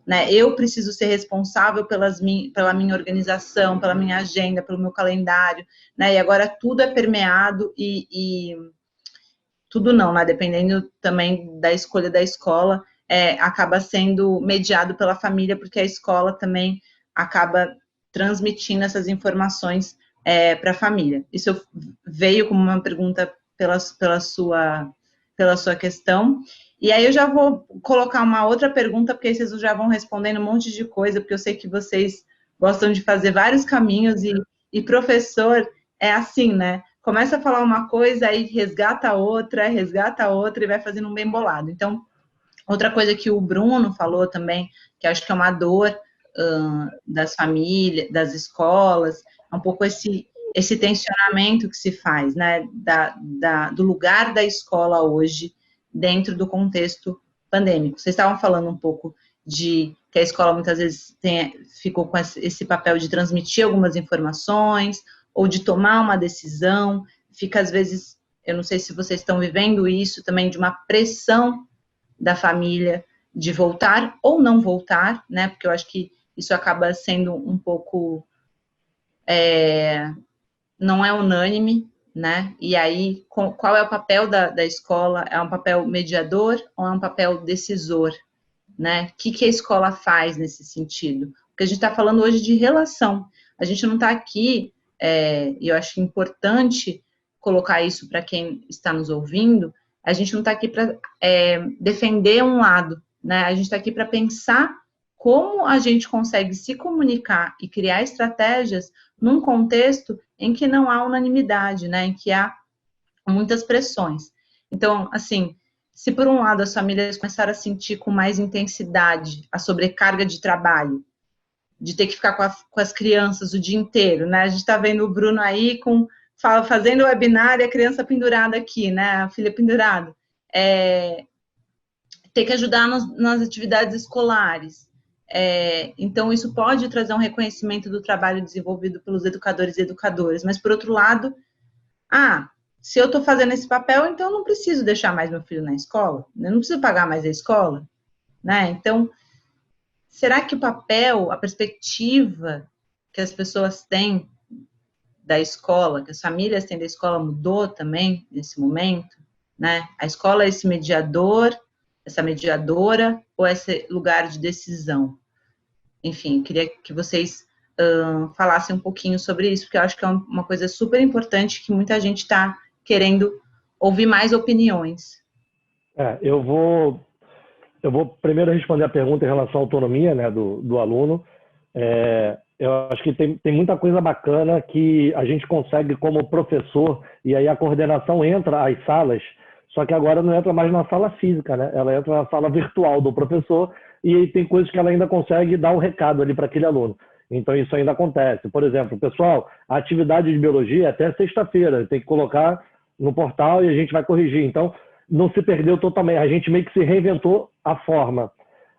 Né? Eu preciso ser responsável pela minha organização, pela minha agenda, pelo meu calendário, né? E agora tudo é permeado e tudo não, né? Dependendo também da escolha da escola, acaba sendo mediado pela família, porque a escola também acaba transmitindo essas informações para a família. Isso veio como uma pergunta pela sua questão. E aí eu já vou colocar uma outra pergunta, porque aí vocês já vão respondendo um monte de coisa, porque eu sei que vocês gostam de fazer vários caminhos, e professor é assim, né? Começa a falar uma coisa, aí resgata outra, e vai fazendo um bem bolado. Então, outra coisa que o Bruno falou também, que acho que é uma dor das famílias, das escolas, é um pouco esse tensionamento que se faz, né, do lugar da escola hoje dentro do contexto pandêmico. Vocês estavam falando um pouco de que a escola muitas vezes ficou com esse papel de transmitir algumas informações ou de tomar uma decisão, fica às vezes, eu não sei se vocês estão vivendo isso também, de uma pressão da família de voltar ou não voltar, né, porque eu acho que isso acaba sendo um pouco não é unânime, né? E aí, qual é o papel da escola? É um papel mediador ou é um papel decisor, né? O que a escola faz nesse sentido? Porque a gente está falando hoje de relação. A gente não está aqui, e eu acho importante colocar isso para quem está nos ouvindo, a gente não está aqui para defender um lado, né? A gente está aqui para pensar como a gente consegue se comunicar e criar estratégias num contexto em que não há unanimidade, né, em que há muitas pressões. Então, assim, se por um lado as famílias começaram a sentir com mais intensidade a sobrecarga de trabalho, de ter que ficar com as crianças o dia inteiro, né, a gente está vendo o Bruno aí fazendo webinar e a criança pendurada aqui, né, a filha pendurada, ter que ajudar nas atividades escolares. Então, isso pode trazer um reconhecimento do trabalho desenvolvido pelos educadores e educadoras, mas, por outro lado, se eu estou fazendo esse papel, então eu não preciso deixar mais meu filho na escola, eu não preciso pagar mais a escola, né? Então, será que o papel, a perspectiva que as pessoas têm da escola, que as famílias têm da escola mudou também nesse momento, né? A escola é esse mediador, essa mediadora ou esse lugar de decisão? Enfim, queria que vocês falassem um pouquinho sobre isso, porque eu acho que é uma coisa super importante que muita gente está querendo ouvir mais opiniões. Eu vou primeiro responder a pergunta em relação à autonomia, né, do aluno. Eu acho que tem muita coisa bacana que a gente consegue como professor, e aí a coordenação entra às salas, só que agora não entra mais na sala física, né? Ela entra na sala virtual do professor, e aí tem coisas que ela ainda consegue dar um recado ali para aquele aluno. Então isso ainda acontece. Por exemplo, pessoal, a atividade de biologia é até sexta-feira, tem que colocar no portal e a gente vai corrigir. Então não se perdeu totalmente, a gente meio que se reinventou a forma,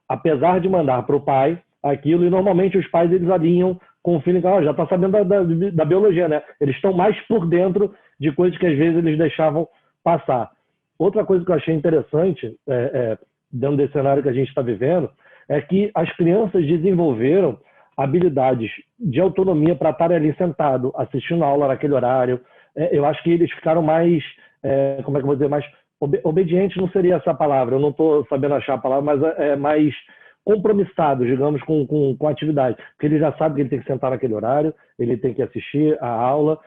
apesar de mandar para o pai aquilo, e normalmente os pais eles alinham com o filho, já está sabendo da biologia, né? Eles estão mais por dentro de coisas que às vezes eles deixavam passar. Outra coisa que eu achei interessante, dentro desse cenário que a gente está vivendo, é que as crianças desenvolveram habilidades de autonomia para estarem ali sentado, assistindo a aula naquele horário. Eu acho que eles ficaram mais como é que eu vou dizer, mais obediente não seria essa palavra, eu não estou sabendo achar a palavra, mas mais compromissado, digamos, com a atividade. Porque ele já sabe que ele tem que sentar naquele horário, ele tem que assistir a aula,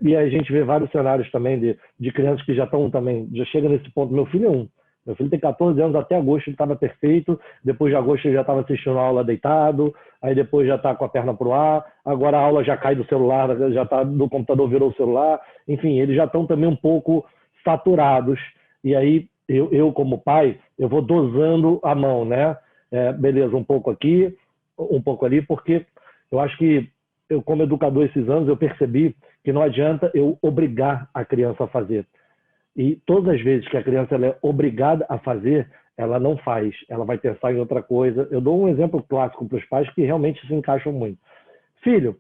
e a gente vê vários cenários também de crianças que já estão também, já chegam nesse ponto. Meu filho é um. Meu filho tem 14 anos, até agosto ele estava perfeito, depois de agosto ele já estava assistindo a aula deitado, aí depois já está com a perna para o ar, agora a aula já cai do celular, já está do computador, virou o celular, enfim, eles já estão também um pouco saturados, e aí eu como pai, eu vou dosando a mão, né? Beleza, um pouco aqui, um pouco ali, porque eu acho que eu, como educador esses anos, eu percebi que não adianta eu obrigar a criança a fazer. E todas as vezes que a criança ela é obrigada a fazer, ela não faz, ela vai pensar em outra coisa. Eu dou um exemplo clássico para os pais que realmente se encaixam muito. Filho,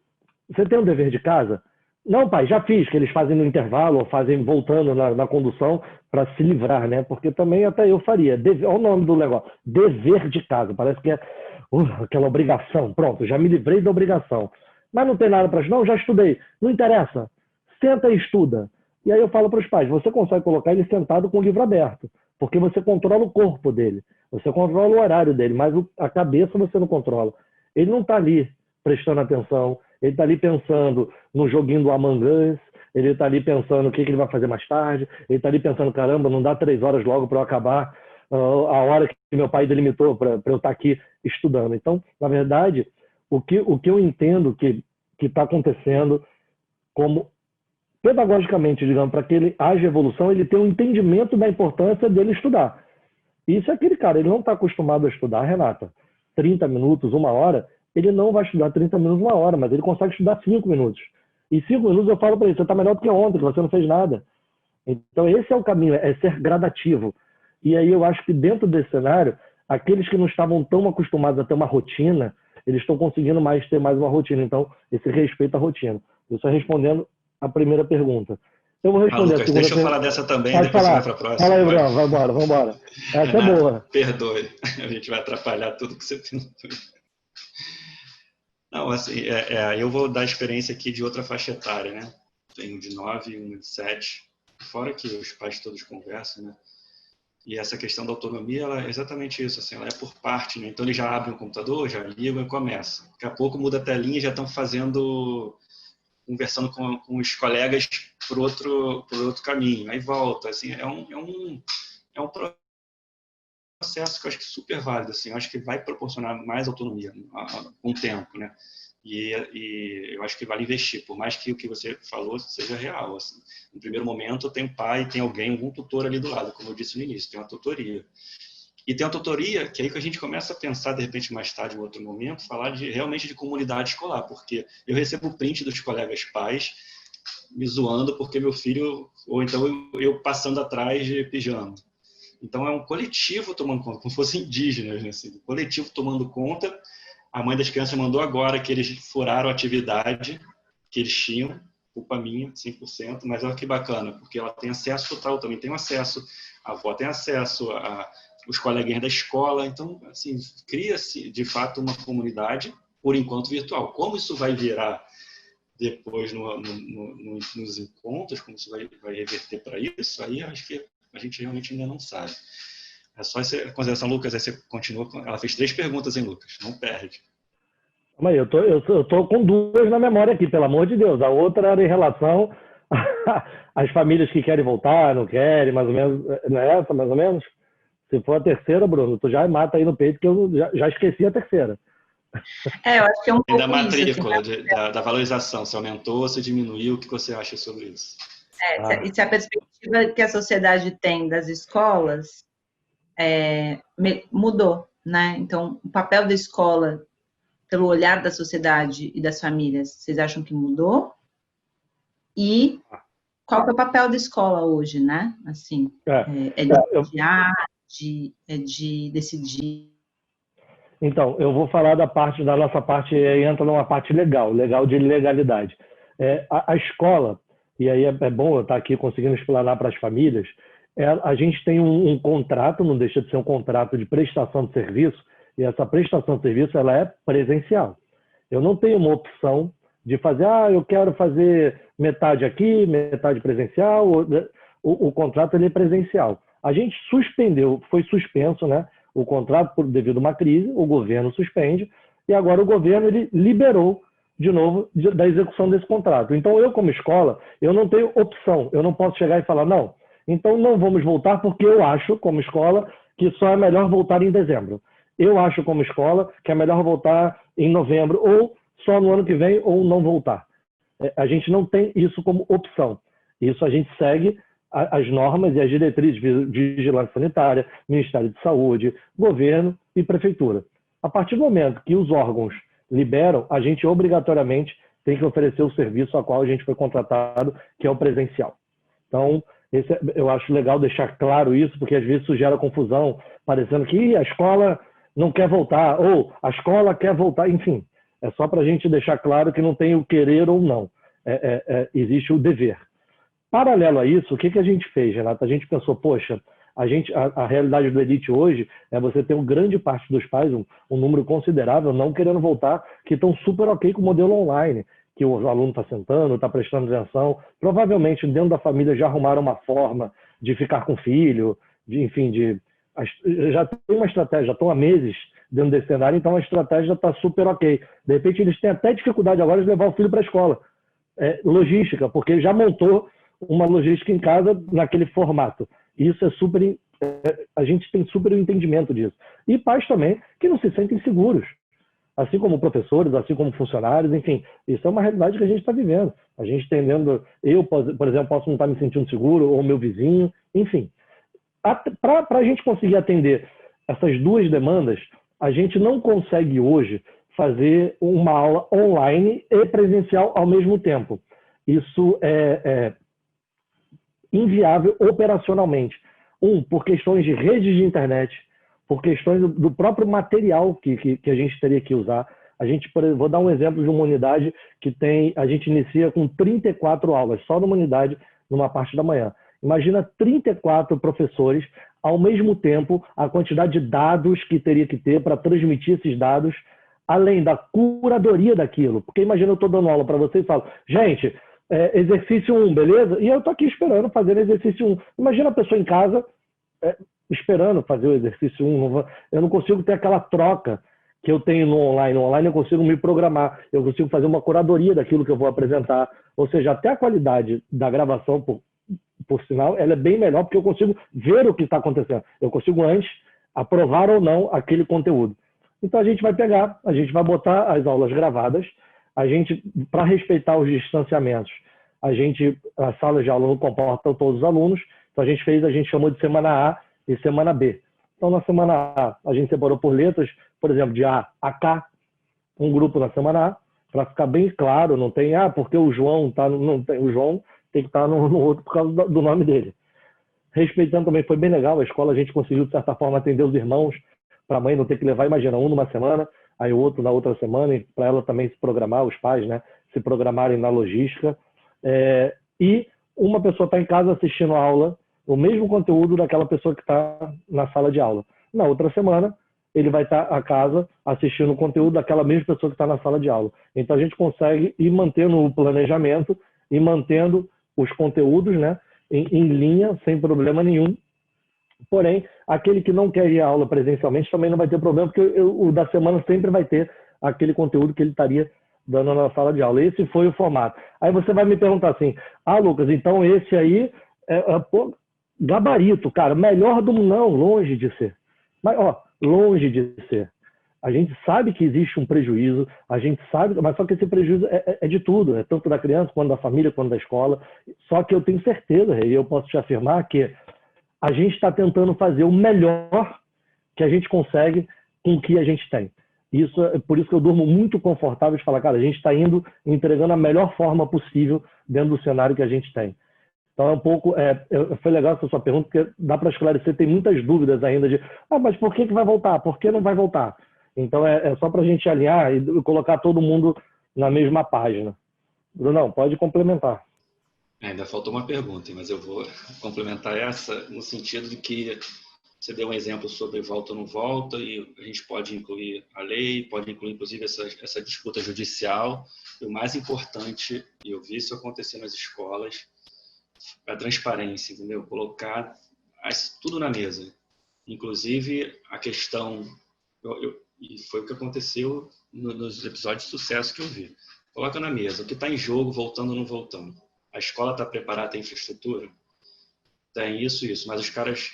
você tem um dever de casa? Não, pai, já fiz, que eles fazem no intervalo ou fazem voltando na condução para se livrar, né? Porque também até eu faria. Olha o nome do negócio, dever de casa. Parece que é aquela obrigação. Pronto, já me livrei da obrigação. Mas não tem nada para estudar? Não, já estudei. Não interessa. Senta e estuda. E aí eu falo para os pais, você consegue colocar ele sentado com o livro aberto, porque você controla o corpo dele, você controla o horário dele, mas a cabeça você não controla. Ele não está ali prestando atenção, ele está ali pensando no joguinho do Among Us, ele está ali pensando o que ele vai fazer mais tarde, ele está ali pensando, caramba, não dá 3 horas logo para eu acabar a hora que meu pai delimitou para eu estar aqui estudando. Então, na verdade, o que eu entendo que está acontecendo como pedagogicamente, digamos, para que ele haja evolução, ele tem um entendimento da importância dele estudar. E se aquele cara ele não está acostumado a estudar, Renata, 30 minutos, 1 hora, ele não vai estudar 30 minutos, 1 hora, mas ele consegue estudar 5 minutos. E 5 minutos eu falo para ele, você está melhor do que ontem, que você não fez nada. Então esse é o caminho, é ser gradativo. E aí eu acho que dentro desse cenário, aqueles que não estavam tão acostumados a ter uma rotina, eles estão conseguindo ter mais uma rotina. Então, esse respeito à rotina. Isso é respondendo a primeira pergunta. Eu vou responder Lucas, a segunda. deixa eu falar dessa também, Pode depois falar. Você vai para a próxima. Fala aí, Bruno, vamos embora. Essa Renata, é boa. Perdoe, a gente vai atrapalhar tudo que você perguntou. Não, assim, eu vou dar experiência aqui de outra faixa etária, né? Tem um de 9 e um de 7, fora que os pais todos conversam, né? E essa questão da autonomia, ela é exatamente isso, assim, ela é por parte, né? Então eles já abrem o computador, já ligam e começam. Daqui a pouco muda a telinha e já estão conversando com os colegas por outro caminho. Aí volta, assim, é um processo que eu acho que é super válido, assim, eu acho que vai proporcionar mais autonomia com o tempo, né? E eu acho que vale investir, por mais que o que você falou seja real. Assim. No primeiro momento, tem pai, tem algum tutor ali do lado, como eu disse no início, tem uma tutoria. E tem uma tutoria que aí que a gente começa a pensar, de repente, mais tarde, em outro momento, falar realmente de comunidade escolar, porque eu recebo print dos colegas pais me zoando porque meu filho, ou então eu passando atrás de pijama. Então, é um coletivo tomando conta, como se fossem indígenas, né? Assim, um coletivo tomando conta. A mãe das crianças mandou agora que eles furaram a atividade que eles tinham, culpa minha, 100%, mas olha que bacana, porque ela tem acesso total, eu também tenho acesso, a avó tem acesso, os coleguinhas da escola, então, assim, cria-se, de fato, uma comunidade, por enquanto, virtual. Como isso vai virar depois nos encontros, como isso vai reverter para isso, aí acho que a gente realmente ainda não sabe. É só essa consideração, Lucas, aí você continua. Ela fez 3 perguntas, hein, Lucas? Não perde. Mas eu tô com 2 na memória aqui, pelo amor de Deus. A outra era em relação às famílias que querem voltar, não querem, mais ou menos. Não é essa, mais ou menos? Se for a terceira, Bruno, tu já mata aí no peito, que eu já esqueci a terceira. Eu acho que é um pouco da matrícula, isso, assim, da valorização, se aumentou ou se diminuiu, o que você acha sobre isso? E se a perspectiva que a sociedade tem das escolas mudou, né? Então, o papel da escola, pelo olhar da sociedade e das famílias, vocês acham que mudou? E qual que é o papel da escola hoje, né? Assim, de decidir. Então, eu vou falar da nossa parte, entra numa parte legal de legalidade. A escola, e aí é bom eu estar aqui conseguindo explanar para as famílias, a gente tem um contrato, não deixa de ser um contrato de prestação de serviço, e essa prestação de serviço ela é presencial. Eu não tenho uma opção de fazer, eu quero fazer metade aqui, metade presencial, o contrato ele é presencial. A gente suspendeu, foi suspenso, né, o contrato devido a uma crise, o governo suspende, e agora o governo ele liberou de novo da execução desse contrato. Então, eu como escola, eu não tenho opção, eu não posso chegar e falar, não, então não vamos voltar porque eu acho, como escola, que só é melhor voltar em dezembro. Eu acho, como escola, que é melhor voltar em novembro, ou só no ano que vem, ou não voltar. A gente não tem isso como opção. Isso a gente segue as normas e as diretrizes de vigilância sanitária, Ministério de Saúde, governo e prefeitura. A partir do momento que os órgãos liberam, a gente obrigatoriamente tem que oferecer o serviço a qual a gente foi contratado, que é o presencial. Então, eu acho legal deixar claro isso, porque às vezes isso gera confusão, parecendo que a escola não quer voltar, ou a escola quer voltar, enfim. É só para a gente deixar claro que não tem o querer ou não. Existe o dever. Paralelo a isso, o que a gente fez, Renata? A gente pensou, poxa, a realidade do Elite hoje é você ter uma grande parte dos pais, um número considerável, não querendo voltar, que estão super ok com o modelo online, que o aluno está sentando, está prestando atenção. Provavelmente, dentro da família, já arrumaram uma forma de ficar com o filho, já tem uma estratégia, já estão há meses dentro desse cenário, então a estratégia está super ok. De repente, eles têm até dificuldade agora de levar o filho para a escola. Logística, porque ele já montou uma logística em casa naquele formato. Isso é super... a gente tem super entendimento disso. E pais também que não se sentem seguros. Assim como professores, assim como funcionários, enfim. Isso é uma realidade que a gente está vivendo. A gente entendendo... Eu, por exemplo, posso não estar me sentindo seguro, ou meu vizinho, enfim. Para a gente conseguir atender essas duas demandas, a gente não consegue hoje fazer uma aula online e presencial ao mesmo tempo. Isso é inviável operacionalmente. Por questões de redes de internet, por questões do próprio material que a gente teria que usar. Vou dar um exemplo de uma unidade a gente inicia com 34 aulas, só numa unidade, numa parte da manhã. Imagina 34 professores, ao mesmo tempo, a quantidade de dados que teria que ter para transmitir esses dados, além da curadoria daquilo. Porque imagina, eu estou dando aula para vocês e falo, gente, exercício 1, beleza? E eu estou aqui esperando fazer exercício 1. Imagina a pessoa em casa esperando fazer o exercício 1. Eu não consigo ter aquela troca que eu tenho no online. No online eu consigo me programar, eu consigo fazer uma curadoria daquilo que eu vou apresentar. Ou seja, até a qualidade da gravação, por sinal, ela é bem melhor, porque eu consigo ver o que está acontecendo. Eu consigo antes aprovar ou não aquele conteúdo. Então a gente vai botar as aulas gravadas, para respeitar os distanciamentos, as salas de aula não comportam todos os alunos, então a gente chamou de semana A e semana B. Então na semana A, a gente separou por letras, por exemplo, de A a K, um grupo na semana A, para ficar bem claro, não tem, porque o João o João tem que estar no outro por causa do nome dele. Respeitando também, foi bem legal, a escola a gente conseguiu, de certa forma, atender os irmãos, para a mãe não ter que levar, imagina, um numa semana, aí o outro na outra semana, para ela também se programar, os pais, né, se programarem na logística. E uma pessoa está em casa assistindo a aula, o mesmo conteúdo daquela pessoa que está na sala de aula. Na outra semana, ele vai estar a casa assistindo o conteúdo daquela mesma pessoa que está na sala de aula. Então, a gente consegue ir mantendo o planejamento e mantendo os conteúdos, né, em linha, sem problema nenhum. Porém, aquele que não quer ir à aula presencialmente também não vai ter problema, porque o da semana sempre vai ter aquele conteúdo que ele estaria dando na sala de aula. Esse foi o formato. Aí você vai me perguntar assim, Lucas, então esse aí gabarito, cara, melhor do mundo, não, longe de ser. Mas, longe de ser. A gente sabe que existe um prejuízo, a gente sabe, mas só que esse prejuízo é de tudo, tanto da criança, quanto da família, quanto da escola. Só que eu tenho certeza, e eu posso te afirmar que a gente está tentando fazer o melhor que a gente consegue com o que a gente tem. Por isso que eu durmo muito confortável de falar, cara, a gente está entregando a melhor forma possível dentro do cenário que a gente tem. Então, foi legal essa sua pergunta, porque dá para esclarecer, tem muitas dúvidas ainda de, mas por que vai voltar? Por que não vai voltar? Então, é só para a gente alinhar e colocar todo mundo na mesma página. Brunão, pode complementar. Ainda faltou uma pergunta, mas eu vou complementar essa no sentido de que você deu um exemplo sobre volta ou não volta, e a gente pode incluir a lei, pode incluir, inclusive, essa disputa judicial. E o mais importante, e eu vi isso acontecer nas escolas, a transparência, entendeu? Colocar tudo na mesa. Inclusive, a questão... e foi o que aconteceu nos episódios de sucesso que eu vi. Coloca na mesa o que está em jogo, voltando ou não voltando. A escola está preparada, tem infraestrutura? Tem isso, mas os caras...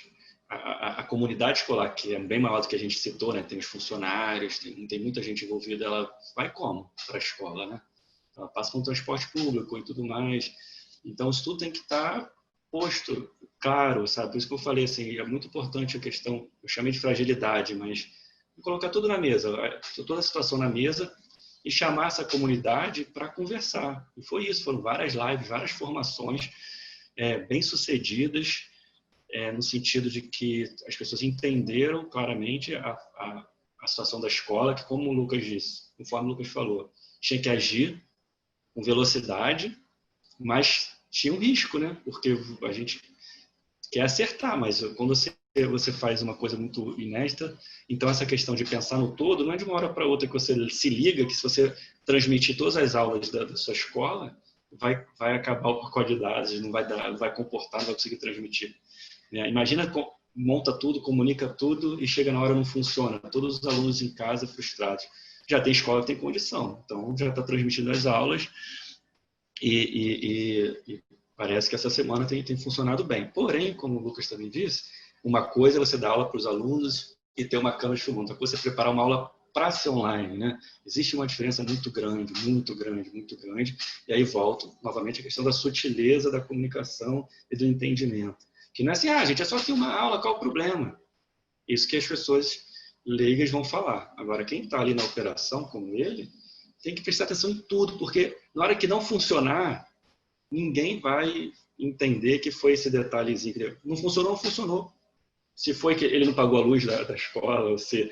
A comunidade escolar, que é bem maior do que a gente citou, né? Tem os funcionários, tem muita gente envolvida, ela vai como para a escola, né? Ela passa com transporte público e tudo mais. Então, isso tudo tem que estar posto, claro, sabe? Por isso que eu falei, assim, é muito importante a questão, eu chamei de fragilidade, mas colocar tudo na mesa, toda a situação na mesa e chamar essa comunidade para conversar. E foi isso, foram várias lives, várias formações bem-sucedidas, no sentido de que as pessoas entenderam claramente a situação da escola, que, como o Lucas disse, conforme o Lucas falou, tinha que agir com velocidade, mas tinha um risco, né? Porque a gente quer acertar, mas quando você faz uma coisa muito inédita, então essa questão de pensar no todo não é de uma hora para outra que você se liga, que se você transmitir todas as aulas da sua escola, vai acabar o pacote de dados, não vai comportar, não vai conseguir transmitir. Imagina, monta tudo, comunica tudo e chega na hora não funciona. Todos os alunos em casa frustrados. Já tem escola que tem condição, então já está transmitindo as aulas e parece que essa semana tem funcionado bem. Porém, como o Lucas também disse, uma coisa é você dar aula para os alunos e ter uma câmera de filmando, outra coisa é você preparar uma aula para ser online, né? Existe uma diferença muito grande, muito grande, muito grande. E aí volto novamente à questão da sutileza da comunicação e do entendimento. Que não é assim, gente, é só ter uma aula, qual o problema? Isso que as pessoas leigas vão falar. Agora, quem está ali na operação, como ele, tem que prestar atenção em tudo, porque na hora que não funcionar, ninguém vai entender que foi esse detalhezinho. Não funcionou, não funcionou. Se foi que ele não pagou a luz da escola, ou se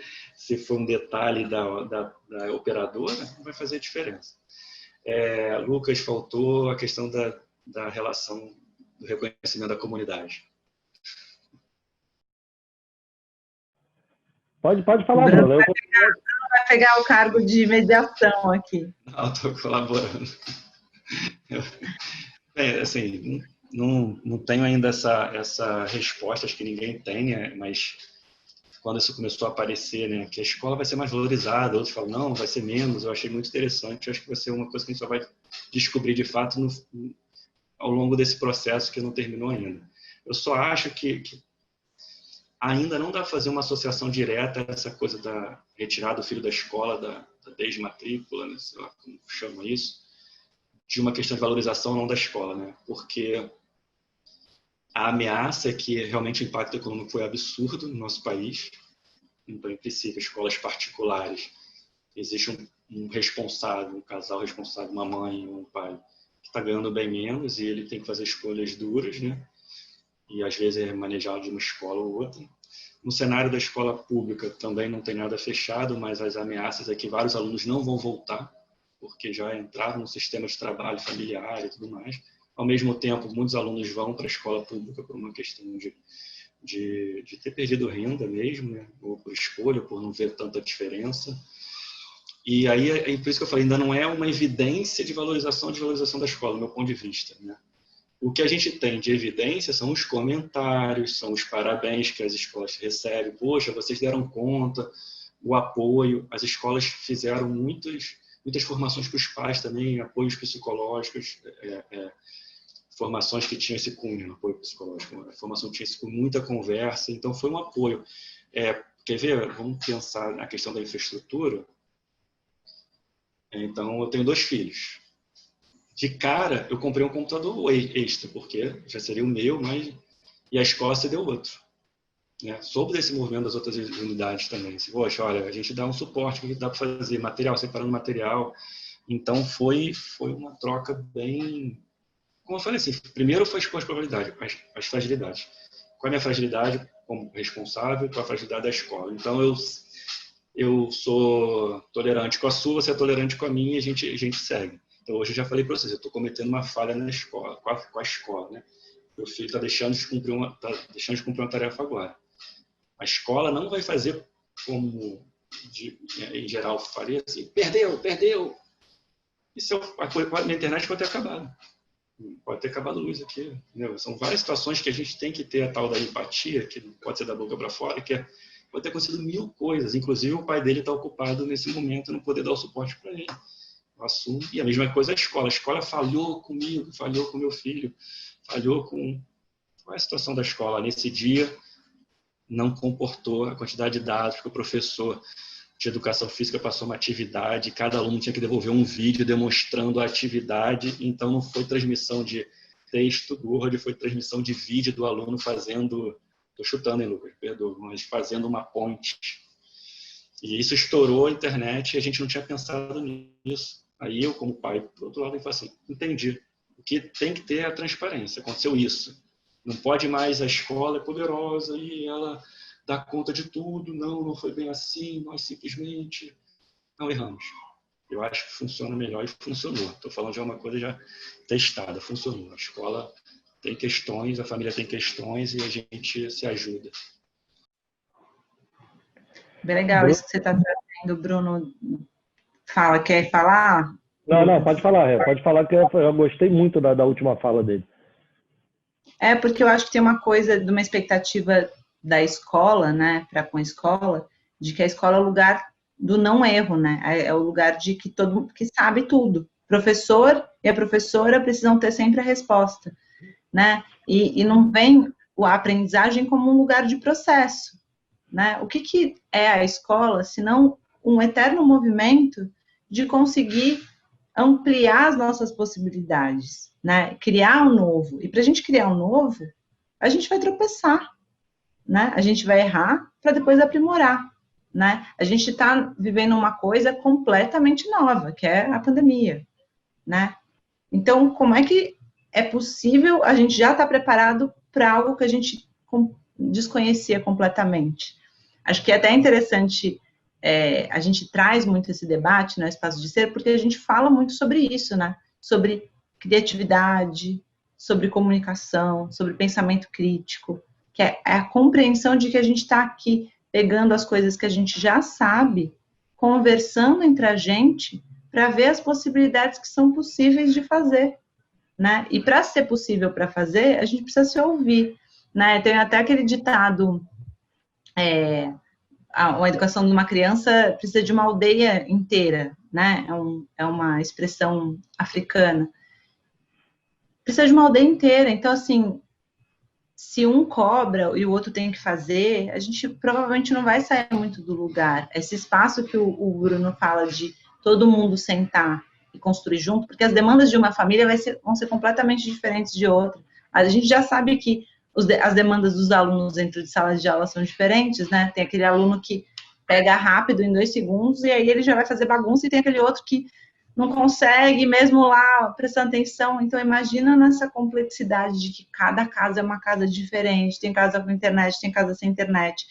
foi um detalhe da operadora, não vai fazer diferença. Lucas, faltou a questão da relação do reconhecimento da comunidade. Pode falar, Bruno. Vai pegar o cargo de mediação aqui. Não, estou colaborando. Assim, não tenho ainda essa resposta, acho que ninguém tem, mas quando isso começou a aparecer, né, que a escola vai ser mais valorizada, outros falam, não, vai ser menos, eu achei muito interessante, eu acho que vai ser uma coisa que a gente só vai descobrir de fato ao longo desse processo que não terminou ainda. Eu só acho que ainda não dá para fazer uma associação direta a essa coisa da retirada do filho da escola, da desmatrícula, né, sei lá como chama isso, de uma questão de valorização não da escola, né? Porque a ameaça é que realmente o impacto econômico foi absurdo no nosso país. Então, em princípio, escolas particulares, existe um responsável, um casal responsável, uma mãe ou um pai, que está ganhando bem menos e ele tem que fazer escolhas duras, né? E às vezes é manejado de uma escola ou outra. No cenário da escola pública também não tem nada fechado, mas as ameaças é que vários alunos não vão voltar, porque já entraram no sistema de trabalho familiar e tudo mais. Ao mesmo tempo, muitos alunos vão para a escola pública por uma questão de ter perdido renda mesmo, né? Ou por escolha, por não ver tanta diferença. E aí, é por isso que eu falei, ainda não é uma evidência de valorização da escola, do meu ponto de vista, né? O que a gente tem de evidência são os comentários, são os parabéns que as escolas recebem. Poxa, vocês deram conta, o apoio. As escolas fizeram muitas formações para os pais também, apoios psicológicos, formações que tinham esse cunho, apoio psicológico, a formação tinha esse cunho, muita conversa, então foi um apoio. Quer ver? Vamos pensar na questão da infraestrutura. Então, eu tenho 2 filhos. De cara, eu comprei um computador extra, porque já seria o meu, e a escola cedeu outro. Né? Soube desse movimento das outras unidades também. Poxa, olha, a gente dá um suporte, o que dá para fazer? Material, separando material. Então, foi uma troca bem... Como eu falei assim, primeiro foi expor as probabilidades, as fragilidades. Qual é a minha fragilidade como responsável, qual a fragilidade da escola? Então, eu sou tolerante com a sua, você é tolerante com a minha e a gente segue. Então, hoje eu já falei para vocês, eu estou cometendo uma falha na escola, com a escola, né? Meu filho está deixando de cumprir uma tarefa agora. A escola não vai fazer como, em geral, faria assim, perdeu. Isso na internet pode ter acabado. pode ter acabado a luz aqui. Entendeu? São várias situações que a gente tem que ter a tal da empatia, que não pode ser da boca para fora, que pode ter acontecido 1000 coisas. Inclusive, o pai dele está ocupado nesse momento, não poder dar o suporte para ele. Eu assumo. E a mesma coisa a escola. A escola falhou comigo, falhou com meu filho, falhou com... Qual é a situação da escola? Nesse dia, não comportou a quantidade de dados que o professor de educação física passou uma atividade, cada aluno tinha que devolver um vídeo demonstrando a atividade, então não foi transmissão de texto do Word, foi transmissão de vídeo do aluno fazendo, estou chutando, hein, Lucas, perdoa, mas fazendo uma ponte. E isso estourou a internet e a gente não tinha pensado nisso. Aí eu, como pai, por outro lado, eu falo assim, entendi, o que tem que ter é a transparência, aconteceu isso. Não pode mais, a escola é poderosa e ela dá conta de tudo, não foi bem assim, nós simplesmente não erramos. Eu acho que funciona melhor e funcionou. Estou falando de uma coisa já testada, funcionou. A escola tem questões, a família tem questões e a gente se ajuda. Bem legal isso que você está trazendo, Bruno. Quer falar? Não, pode falar, pode falar que eu gostei muito da última fala dele. Porque eu acho que tem uma coisa de uma expectativa da escola, né, para com a escola, de que a escola é o lugar do não erro, né? É o lugar de que todo mundo que sabe tudo. O professor e a professora precisam ter sempre a resposta, né? E não vem a aprendizagem como um lugar de processo, né? O que é a escola, se não um eterno movimento de conseguir ampliar as nossas possibilidades, né? Criar um novo. E para a gente criar um novo, a gente vai tropeçar, né? A gente vai errar para depois aprimorar, né? A gente está vivendo uma coisa completamente nova, que é a pandemia, né? Então, como é que é possível a gente já estar preparado para algo que a gente desconhecia completamente? Acho que é até interessante, a gente traz muito esse debate no Espaço de Ser, porque a gente fala muito sobre isso, né? Sobre criatividade, sobre comunicação, sobre pensamento crítico, que é a compreensão de que a gente está aqui pegando as coisas que a gente já sabe, conversando entre a gente, para ver as possibilidades que são possíveis de fazer, né? E para ser possível para fazer, a gente precisa se ouvir, né? Tem até aquele ditado, a educação de uma criança precisa de uma aldeia inteira, né? É uma expressão africana. Precisa de uma aldeia inteira. Então, assim, se um cobra e o outro tem que fazer, a gente provavelmente não vai sair muito do lugar. Esse espaço que o Bruno fala de todo mundo sentar e construir junto, porque as demandas de uma família vão ser completamente diferentes de outra. A gente já sabe que as demandas dos alunos dentro de salas de aula são diferentes, né? Tem aquele aluno que pega rápido em 2 segundos e aí ele já vai fazer bagunça, e tem aquele outro que não consegue, mesmo lá, prestando atenção. Então, imagina nessa complexidade de que cada casa é uma casa diferente, tem casa com internet, tem casa sem internet,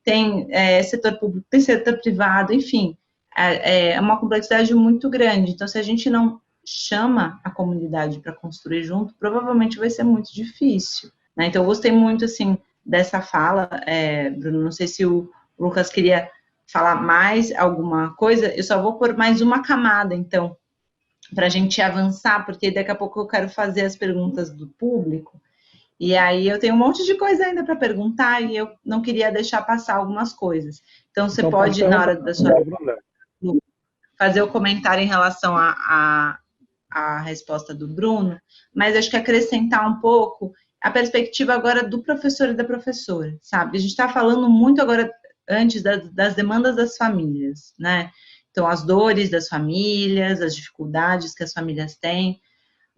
tem setor público, tem setor privado, enfim, é uma complexidade muito grande. Então, se a gente não chama a comunidade para construir junto, provavelmente vai ser muito difícil, né? Então, eu gostei muito, assim, dessa fala, Bruno, não sei se o Lucas queria falar mais alguma coisa. Eu só vou pôr mais uma camada, então, para a gente avançar, porque daqui a pouco eu quero fazer as perguntas do público, e aí eu tenho um monte de coisa ainda para perguntar, e eu não queria deixar passar algumas coisas. Então, você pode, na hora da sua... fazer o comentário em relação à resposta do Bruno, mas acho que acrescentar um pouco a perspectiva agora do professor e da professora, sabe? A gente está falando muito agora, antes das demandas das famílias, né? Então, as dores das famílias, as dificuldades que as famílias têm,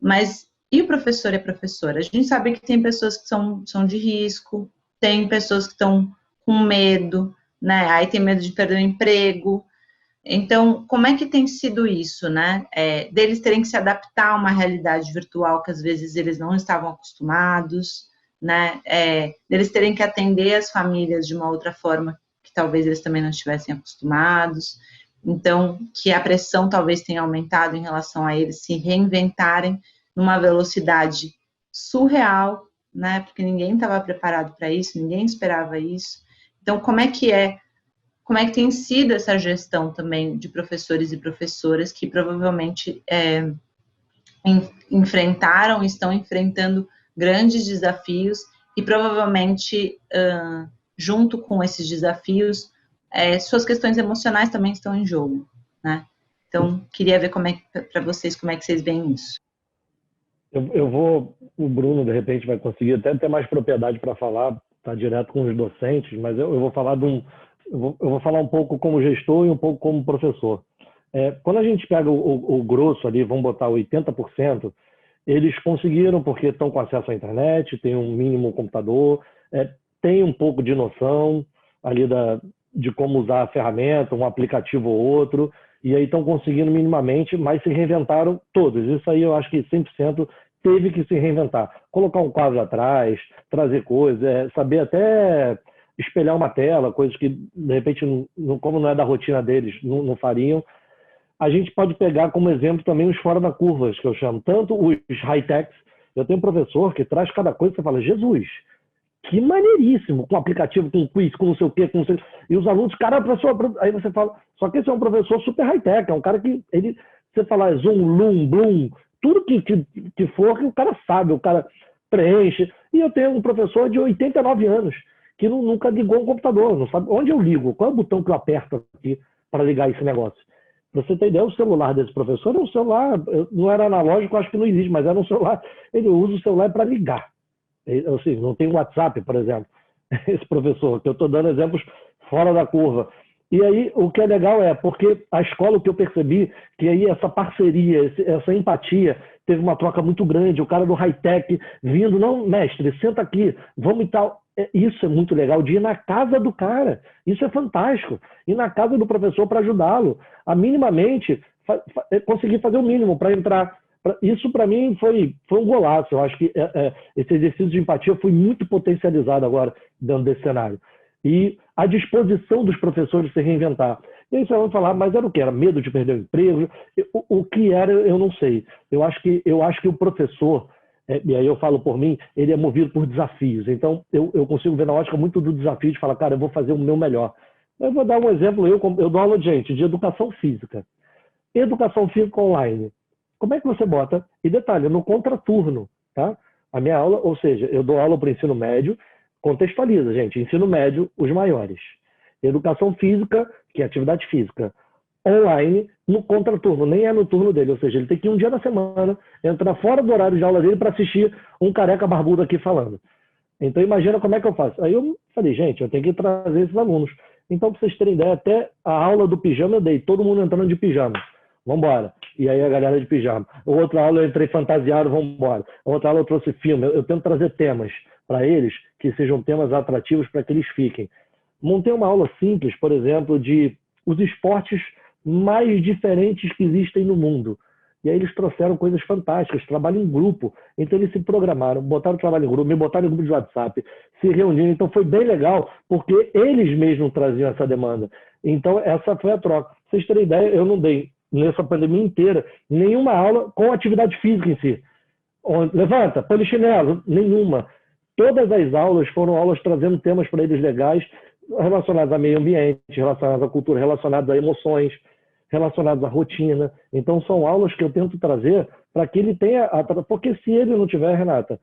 mas e o professor e a professora? A gente sabe que tem pessoas que são de risco, tem pessoas que estão com medo, né? Aí tem medo de perder o emprego. Então, como é que tem sido isso, né? Deles terem que se adaptar a uma realidade virtual que às vezes eles não estavam acostumados, né? Deles terem que atender as famílias de uma outra forma que talvez eles também não estivessem acostumados. Então, que a pressão talvez tenha aumentado em relação a eles se reinventarem numa velocidade surreal, né? Porque ninguém estava preparado para isso, ninguém esperava isso. Então, como é que tem sido essa gestão também de professores e professoras que provavelmente enfrentaram, estão enfrentando grandes desafios e provavelmente, junto com esses desafios, suas questões emocionais também estão em jogo, né? Então, queria ver para vocês como é que vocês veem isso. O Bruno, de repente, vai conseguir até ter mais propriedade para falar, tá direto com os docentes, mas eu vou falar eu vou falar um pouco como gestor e um pouco como professor. Quando a gente pega o grosso ali, vamos botar 80%, eles conseguiram porque estão com acesso à internet, tem um mínimo computador, tem um pouco de noção ali de como usar a ferramenta, um aplicativo ou outro, e aí estão conseguindo minimamente, mas se reinventaram todos. Isso aí eu acho que 100% teve que se reinventar. Colocar um quadro atrás, trazer coisas, saber até espelhar uma tela, coisas que, de repente, como não é da rotina deles, não fariam. A gente pode pegar como exemplo também os fora da curva, que eu chamo. Tanto os high-techs, eu tenho um professor que traz cada coisa que você fala, Jesus, que maneiríssimo, com aplicativo, com quiz, com não sei o quê, com não sei... E os alunos, cara, professor, aí você fala, só que esse é um professor super high-tech, é um cara que, você fala Zoom, Loom, Bloom, tudo que for, que o cara sabe, o cara preenche. E eu tenho um professor de 89 anos, que nunca ligou um computador, não sabe onde eu ligo, qual é o botão que eu aperto aqui para ligar esse negócio. Pra você ter ideia, o celular desse professor é um celular, não era analógico, acho que não existe, mas era um celular, ele usa o celular para ligar. Ou seja, não tem WhatsApp, por exemplo, esse professor, que eu estou dando exemplos fora da curva. E aí, o que é legal porque a escola, o que eu percebi, que aí essa parceria, essa empatia, teve uma troca muito grande, o cara do high-tech vindo, não, mestre, senta aqui, vamos e tal. Isso é muito legal, de ir na casa do cara, isso é fantástico. Ir na casa do professor para ajudá-lo, a minimamente conseguir fazer o mínimo para entrar. Isso, para mim, foi um golaço. Eu acho que esse exercício de empatia foi muito potencializado agora dentro desse cenário. E a disposição dos professores de se reinventar. E aí você vai falar, mas era o que? Era medo de perder o emprego? O que era, eu não sei. Eu acho que o professor, e aí eu falo por mim, ele é movido por desafios. Então, eu consigo ver na ótica muito do desafio de falar, cara, eu vou fazer o meu melhor. Eu vou dar um exemplo, eu dou aula, gente, de educação física. Educação física online. Como é que você bota? E detalhe, no contraturno, tá? A minha aula, ou seja, eu dou aula para o ensino médio, contextualiza, gente, ensino médio, os maiores. Educação física, que é atividade física, online, no contraturno, nem é no turno dele, ou seja, ele tem que ir um dia da semana, entrar fora do horário de aula dele para assistir um careca barbudo aqui falando. Então, imagina como é que eu faço. Aí eu falei, gente, eu tenho que trazer esses alunos. Então, para vocês terem ideia, até a aula do pijama eu dei, todo mundo entrando de pijama. Vamos embora. E aí a galera de pijama. Outra aula eu entrei fantasiado, vamos embora. Outra aula eu trouxe filme. Eu tento trazer temas para eles que sejam temas atrativos para que eles fiquem. Montei uma aula simples, por exemplo, de os esportes mais diferentes que existem no mundo. E aí eles trouxeram coisas fantásticas, trabalho em grupo. Então eles se programaram, botaram o trabalho em grupo, me botaram em grupo de WhatsApp, se reuniram. Então foi bem legal, porque eles mesmos traziam essa demanda. Então essa foi a troca. Pra vocês terem ideia, eu não dei, nessa pandemia inteira, nenhuma aula com atividade física em si. Levanta, polichinelo, nenhuma. Todas as aulas foram aulas trazendo temas para eles legais, relacionados ao meio ambiente, relacionados à cultura, relacionados a emoções, relacionados à rotina. Então, são aulas que eu tento trazer para que ele tenha... Porque se ele não tiver, Renata,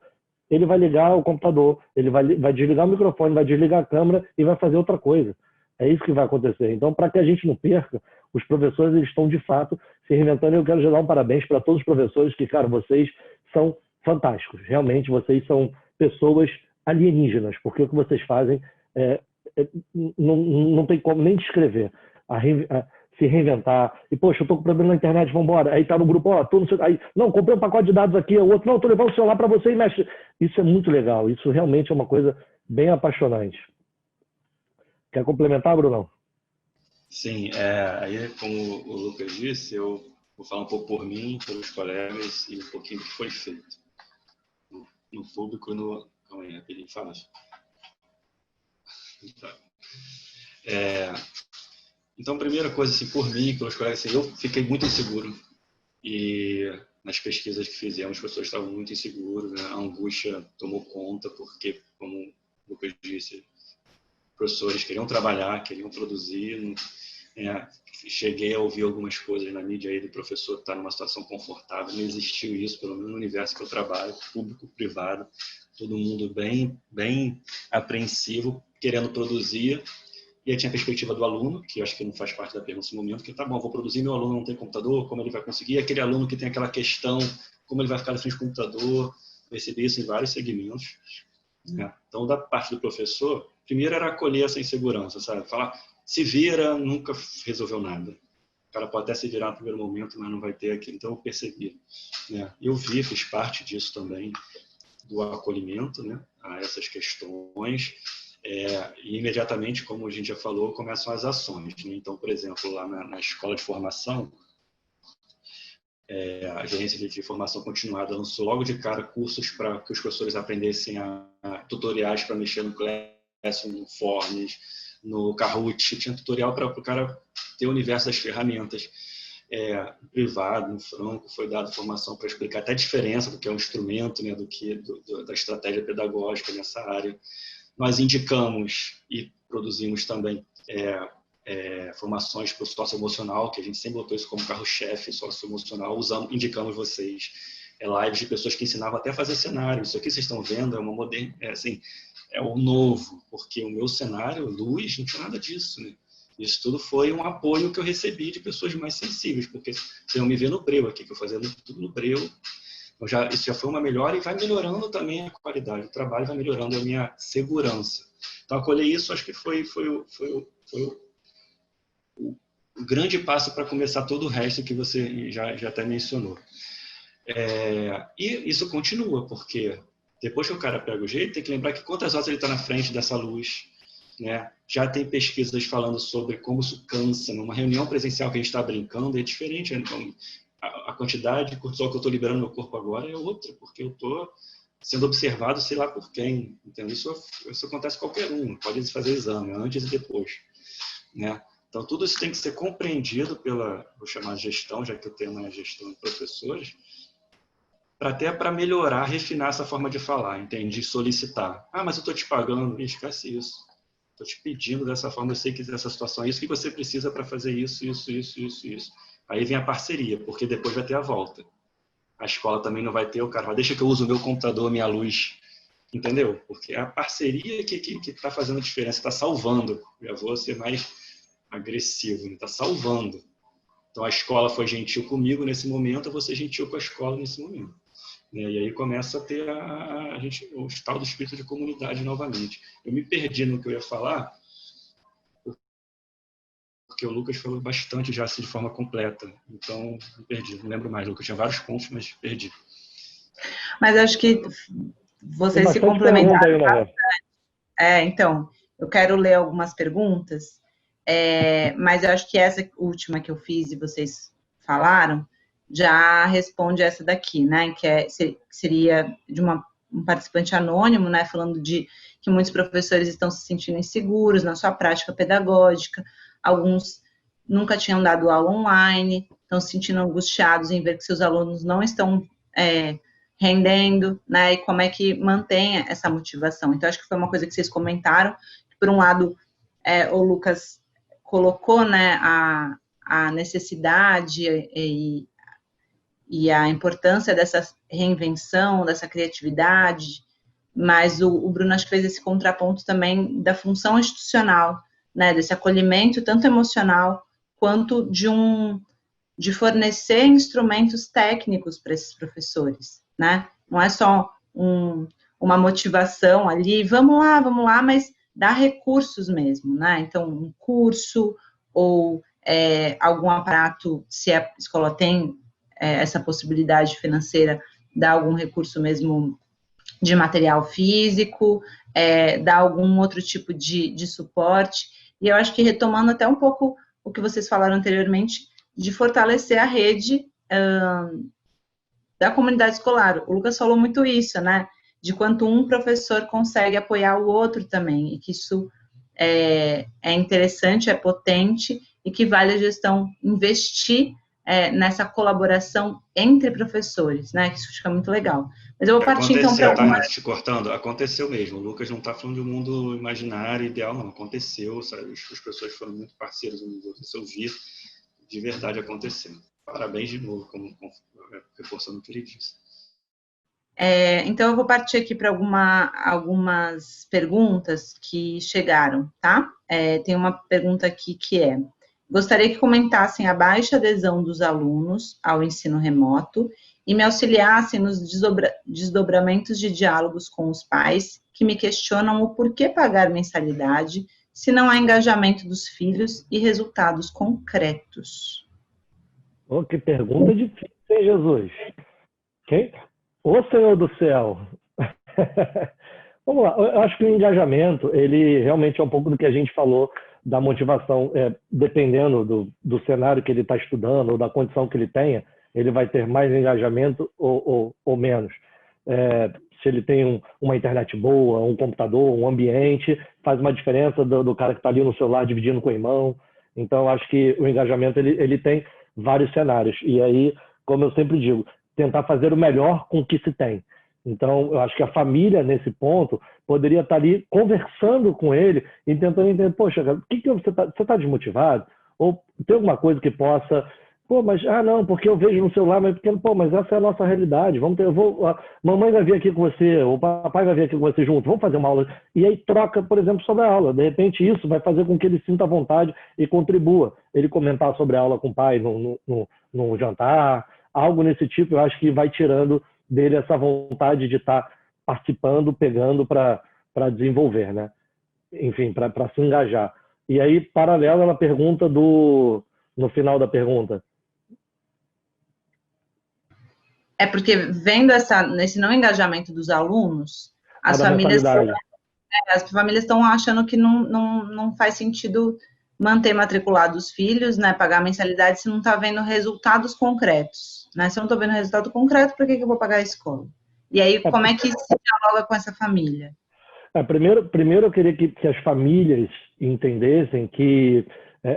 ele vai ligar o computador, ele vai desligar o microfone, vai desligar a câmera e vai fazer outra coisa. É isso que vai acontecer. Então, para que a gente não perca, os professores eles estão, de fato, se reinventando. E eu quero já dar um parabéns para todos os professores que, cara, vocês são fantásticos. Realmente, vocês são pessoas alienígenas, porque o que vocês fazem não tem como nem descrever. Se reinventar. E, poxa, eu estou com problema na internet, vamos embora. Aí está no grupo, não, comprei um pacote de dados aqui, o outro, não, estou levando o celular para você e mexe. Isso é muito legal. Isso realmente é uma coisa bem apaixonante. Quer complementar, Brunão? Sim, aí como o Lucas disse, eu vou falar um pouco por mim, pelos colegas e um pouquinho do que foi feito no público e no... Calma aí, rapidinho, fala. Então, primeira coisa, assim, por mim, pelos colegas, assim, eu fiquei muito inseguro e nas pesquisas que fizemos, as pessoas estavam muito inseguras, né? A angústia tomou conta, porque, como o Lucas disse, professores queriam trabalhar, queriam produzir, Cheguei a ouvir algumas coisas na mídia aí do professor estar numa situação confortável. Não existiu isso, pelo menos no universo que eu trabalho, público, privado, todo mundo bem apreensivo, querendo produzir. E aí tinha a perspectiva do aluno, que eu acho que não faz parte da pergunta nesse momento, que tá bom, vou produzir, meu aluno não tem computador, como ele vai conseguir? E aquele aluno que tem aquela questão, como ele vai ficar na frente do computador? Percebi isso em vários segmentos. Então, da parte do professor, primeiro era acolher essa insegurança, sabe? Falar, se vira, nunca resolveu nada. O cara pode até se virar no primeiro momento, mas não vai ter aquilo. Então, eu percebi. Eu fiz parte disso também, do acolhimento, a essas questões. E imediatamente, como a gente já falou, começam as ações. Então, por exemplo, lá na escola de formação, a gerência de formação continuada lançou logo de cara cursos para que os professores aprendessem tutoriais para mexer no Classroom, no Forms, no Kahoot. Tinha tutorial para o cara ter o universo das ferramentas. Privado, no Franco, foi dada formação para explicar até a diferença do que é um instrumento, da estratégia pedagógica nessa área. Nós indicamos e produzimos também formações para o socioemocional, que a gente sempre botou isso como carro-chefe, socioemocional, indicamos vocês lives de pessoas que ensinavam até a fazer cenário. Isso aqui vocês estão vendo é o novo, porque o meu cenário, luz, não tinha nada disso, Isso tudo foi um apoio que eu recebi de pessoas mais sensíveis, porque vocês vão me ver no breu aqui, que eu fazia tudo no breu. Isso já foi uma melhora e vai melhorando também a qualidade do trabalho, vai melhorando a minha segurança. Então, acolher isso, acho que foi o grande passo para começar todo o resto que você já até mencionou. E isso continua, porque depois que o cara pega o jeito, tem que lembrar que quantas horas ele está na frente dessa luz, Já tem pesquisas falando sobre como isso cansa. Numa reunião presencial que a gente está brincando, é diferente. Então, a quantidade de cortisol que eu estou liberando no meu corpo agora é outra, porque eu estou sendo observado, sei lá por quem. Então, isso acontece com qualquer um, pode fazer exame, antes e depois. Então, tudo isso tem que ser compreendido vou chamar de gestão, já que o tema é gestão de professores, até para melhorar, refinar essa forma de falar, entende? De solicitar. Mas eu estou te pagando. Esquece isso. Estou te pedindo dessa forma, eu sei que essa situação é isso que você precisa para fazer isso. Aí vem a parceria, porque depois vai ter a volta. A escola também não vai ter, o cara deixa que eu use o meu computador, minha luz, entendeu? Porque é a parceria que está fazendo a diferença, está salvando. Já vou ser mais agressivo, está salvando. Então a escola foi gentil comigo nesse momento, eu vou ser gentil com a escola nesse momento. E aí começa a ter o tal do espírito de comunidade novamente. Eu me perdi no que eu ia falar, porque o Lucas falou bastante já assim, de forma completa. Então, me perdi. Não lembro mais, Lucas. Tinha vários pontos, mas perdi. Mas acho que vocês se complementaram bastante. Então, eu quero ler algumas perguntas, mas eu acho que essa última que eu fiz e vocês falaram já responde essa daqui, que seria de um participante anônimo, falando de que muitos professores estão se sentindo inseguros na sua prática pedagógica, alguns nunca tinham dado aula online, estão se sentindo angustiados em ver que seus alunos não estão rendendo, e como é que mantém essa motivação. Então, acho que foi uma coisa que vocês comentaram, que por um lado, o Lucas colocou, a necessidade e a importância dessa reinvenção, dessa criatividade, mas o Bruno acho que fez esse contraponto também da função institucional, desse acolhimento tanto emocional quanto de fornecer instrumentos técnicos para esses professores, Não é só uma motivação ali, vamos lá, mas dar recursos mesmo, Então, um curso ou algum aparato, se a escola tem essa possibilidade financeira, dar algum recurso mesmo de material físico, dar algum outro tipo de suporte. E eu acho que retomando até um pouco o que vocês falaram anteriormente, de fortalecer a rede da comunidade escolar. O Lucas falou muito isso, de quanto um professor consegue apoiar o outro também, e que isso é interessante, é potente, e que vale a gestão investir nessa colaboração entre professores, né? Que isso fica muito legal. Mas eu vou partir então para alguma... te cortando, aconteceu mesmo. O Lucas não está falando de um mundo imaginário, ideal, não. Aconteceu, sabe? As pessoas foram muito parceiras uns dos outros. Eu vi de verdade acontecendo. Parabéns de novo, reforçando o que ele disse. Então, eu vou partir aqui para algumas perguntas que chegaram, tá? Tem uma pergunta aqui que gostaria que comentassem a baixa adesão dos alunos ao ensino remoto e me auxiliassem nos desdobramentos de diálogos com os pais que me questionam o porquê pagar mensalidade se não há engajamento dos filhos e resultados concretos. Oh, que pergunta difícil, hein, Jesus? Quem? Ô Senhor do céu! Vamos lá, eu acho que o engajamento, ele realmente é um pouco do que a gente falou da motivação, dependendo do cenário que ele está estudando ou da condição que ele tenha, ele vai ter mais engajamento ou menos. Se ele tem uma internet boa, um computador, um ambiente, faz uma diferença do cara que está ali no celular dividindo com o irmão. Então, eu acho que o engajamento ele tem vários cenários. E aí, como eu sempre digo, tentar fazer o melhor com o que se tem. Então, eu acho que a família, nesse ponto, poderia estar ali conversando com ele e tentando entender, poxa, cara, você está desmotivado? Ou tem alguma coisa que possa... não, porque eu vejo no celular, mas essa é a nossa realidade. Mamãe vai vir aqui com você, o papai vai vir aqui com você junto, vamos fazer uma aula. E aí troca, por exemplo, sobre a aula. De repente, isso vai fazer com que ele sinta vontade e contribua. Ele comentar sobre a aula com o pai no jantar, algo nesse tipo, eu acho que vai tirando dele essa vontade de estar participando, pegando para desenvolver, né? Enfim, para se engajar. E aí, paralelo, ela pergunta no final da pergunta. Porque vendo esse não engajamento dos alunos, as famílias estão achando que não faz sentido manter matriculado os filhos, né, pagar a mensalidade se não está vendo resultados concretos, né? Se eu não estou vendo resultado concreto, por que eu vou pagar a escola? E aí, como é que se dialoga com essa família? Primeiro eu queria que as famílias entendessem que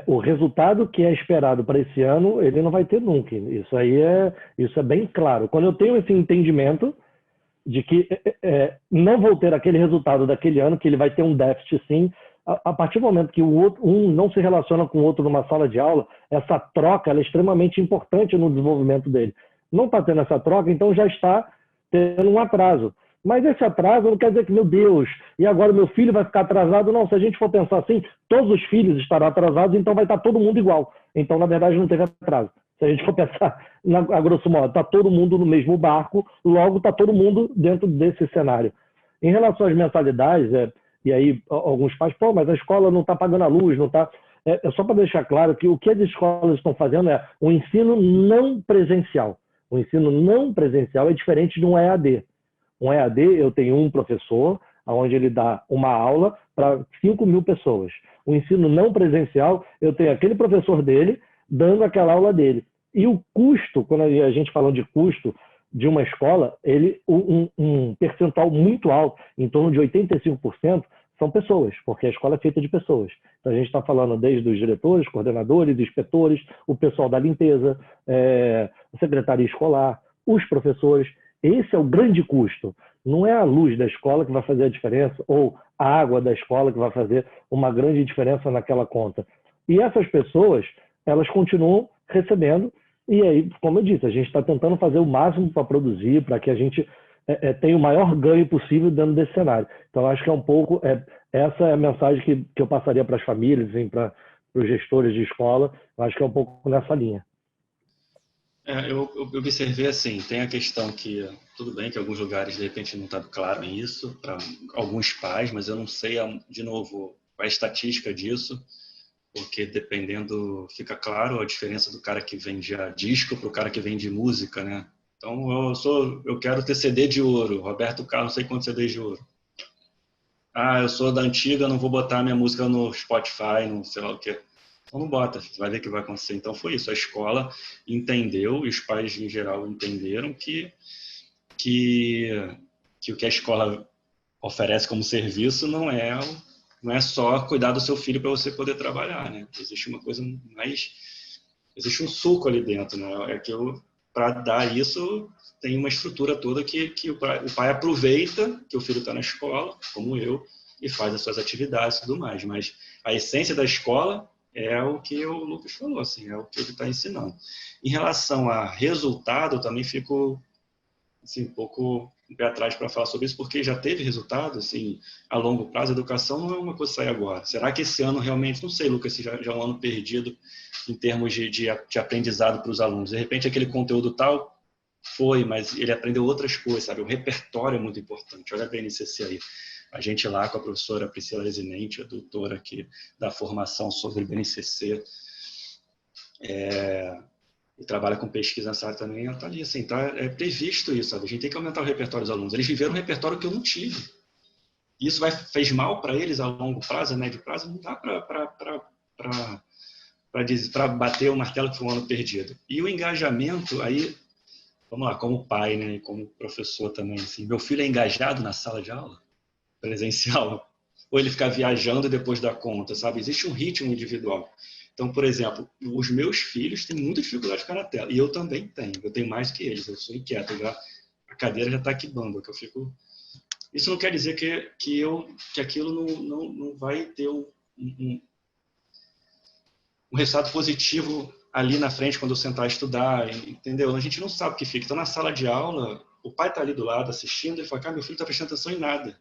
o resultado que é esperado para esse ano, ele não vai ter nunca. Isso é bem claro. Quando eu tenho esse entendimento de que não vou ter aquele resultado daquele ano, que ele vai ter um déficit sim, a partir do momento que um não se relaciona com o outro numa sala de aula, essa troca ela é extremamente importante no desenvolvimento dele. Não está tendo essa troca, então já está tendo um atraso. Mas esse atraso não quer dizer que, meu Deus, e agora meu filho vai ficar atrasado? Não, se a gente for pensar assim, todos os filhos estarão atrasados, então vai estar todo mundo igual. Então, na verdade, não teve atraso. Se a gente for pensar, a grosso modo, está todo mundo no mesmo barco, logo está todo mundo dentro desse cenário. Em relação às mensalidades, e aí alguns pais, mas a escola não está pagando a luz, não está... É só para deixar claro que o que as escolas estão fazendo é o ensino não presencial. O ensino não presencial é diferente de um EAD. Um EAD, eu tenho um professor, onde ele dá uma aula para 5.000 pessoas. O ensino não presencial, eu tenho aquele professor dele dando aquela aula dele. E o custo, quando a gente fala de custo de uma escola, um percentual muito alto, em torno de 85%, são pessoas, porque a escola é feita de pessoas. Então, a gente está falando desde os diretores, coordenadores, inspetores, o pessoal da limpeza, a secretaria escolar, os professores. Esse é o grande custo. Não é a luz da escola que vai fazer a diferença ou a água da escola que vai fazer uma grande diferença naquela conta. E essas pessoas, elas continuam recebendo. E aí, como eu disse, a gente está tentando fazer o máximo para produzir, para que a gente tenha o maior ganho possível dentro desse cenário. Então, acho que é um pouco... essa é a mensagem que eu passaria para as famílias, para os gestores de escola. Eu acho que é um pouco nessa linha. Eu observei assim, tem a questão que, tudo bem que em alguns lugares, de repente, não está claro isso, para alguns pais, mas eu não sei, de novo, qual é a estatística disso, porque dependendo, fica claro a diferença do cara que vende disco para o cara que vende música, né? Então, eu quero ter CD de ouro, Roberto Carlos, não sei quantos CDs de ouro. Eu sou da antiga, não vou botar minha música no Spotify, não sei lá o quê. Então não bota, você vai ver o que vai acontecer. Então foi isso, a escola entendeu, e os pais em geral entenderam que o que a escola oferece como serviço não é só cuidar do seu filho para você poder trabalhar, né? Existe uma coisa mais existe um suco ali dentro, né? É que para dar isso, tem uma estrutura toda que o pai aproveita que o filho está na escola, como eu, e faz as suas atividades e tudo mais. Mas a essência da escola é o que o Lucas falou, assim, é o que ele está ensinando. Em relação a resultado, eu também fico assim, um pouco um pé atrás para falar sobre isso, porque já teve resultado, assim, a longo prazo. A educação não é uma coisa que sai agora. Será que esse ano realmente, não sei, Lucas, se já é um ano perdido em termos de aprendizado para os alunos. De repente, aquele conteúdo tal foi, mas ele aprendeu outras coisas, sabe? O repertório é muito importante. Olha a BNCC aí. A gente lá com a professora Priscila Resinente, a doutora aqui da formação sobre BNCC, e trabalha com pesquisa nessa área também, ela está ali, assim, é previsto isso, sabe? A gente tem que aumentar o repertório dos alunos. Eles viveram um repertório que eu não tive. Isso fez mal para eles a longo prazo, a médio prazo, não dá para bater o martelo que foi um ano perdido. E o engajamento, aí, vamos lá, como pai, né, e como professor também, assim, meu filho é engajado na sala de aula, presencial, ou ele fica viajando depois da conta, sabe? Existe um ritmo individual. Então, por exemplo, os meus filhos têm muita dificuldade de ficar na tela. E eu também tenho. Eu tenho mais que eles. Eu sou inquieto. A cadeira já está quibando. Que eu fico... Isso não quer dizer que aquilo não vai ter um resultado positivo ali na frente quando eu sentar a estudar, entendeu? A gente não sabe o que fica. Então, na sala de aula, o pai está ali do lado assistindo e fala, cara, meu filho está prestando atenção em nada.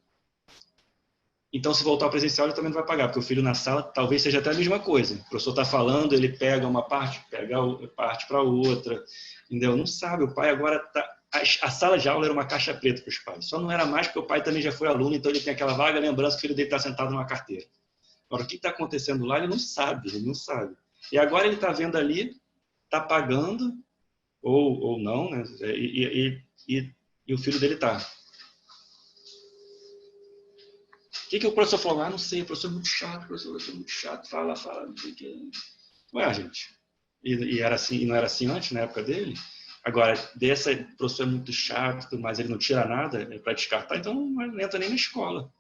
Então, se voltar ao presencial, ele também não vai pagar, porque o filho na sala talvez seja até a mesma coisa. O professor está falando, ele pega uma parte, pega a parte para outra, entendeu? Não sabe, o pai agora está... A sala de aula era uma caixa preta para os pais. Só não era mais porque o pai também já foi aluno, então ele tem aquela vaga lembrança que o filho dele está sentado numa carteira. Agora, o que está acontecendo lá, ele não sabe. E agora ele está vendo ali, está pagando, ou não, né? E o filho dele está... O que o professor falou? Ah, não sei, o professor é muito chato, o professor é muito chato, fala, não sei o que. Ué, gente, e era assim, e não era assim antes, na época dele? Agora, o professor é muito chato, mas ele não tira nada para descartar, então não entra nem na escola.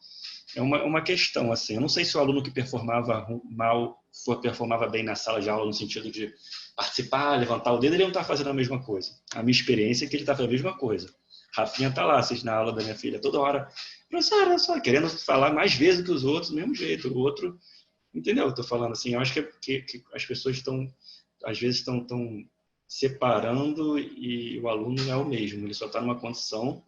É uma questão, assim, eu não sei se o aluno que performava mal performava bem na sala de aula, no sentido de participar, levantar o dedo, ele não está fazendo a mesma coisa. A minha experiência é que ele está fazendo a mesma coisa. Rafinha está lá, assistindo a aula da minha filha toda hora. Professor, olha só, querendo falar mais vezes que os outros, do mesmo jeito. O outro, entendeu? Eu estou falando assim, eu acho que as pessoas às vezes estão separando e o aluno não é o mesmo. Ele só está numa condição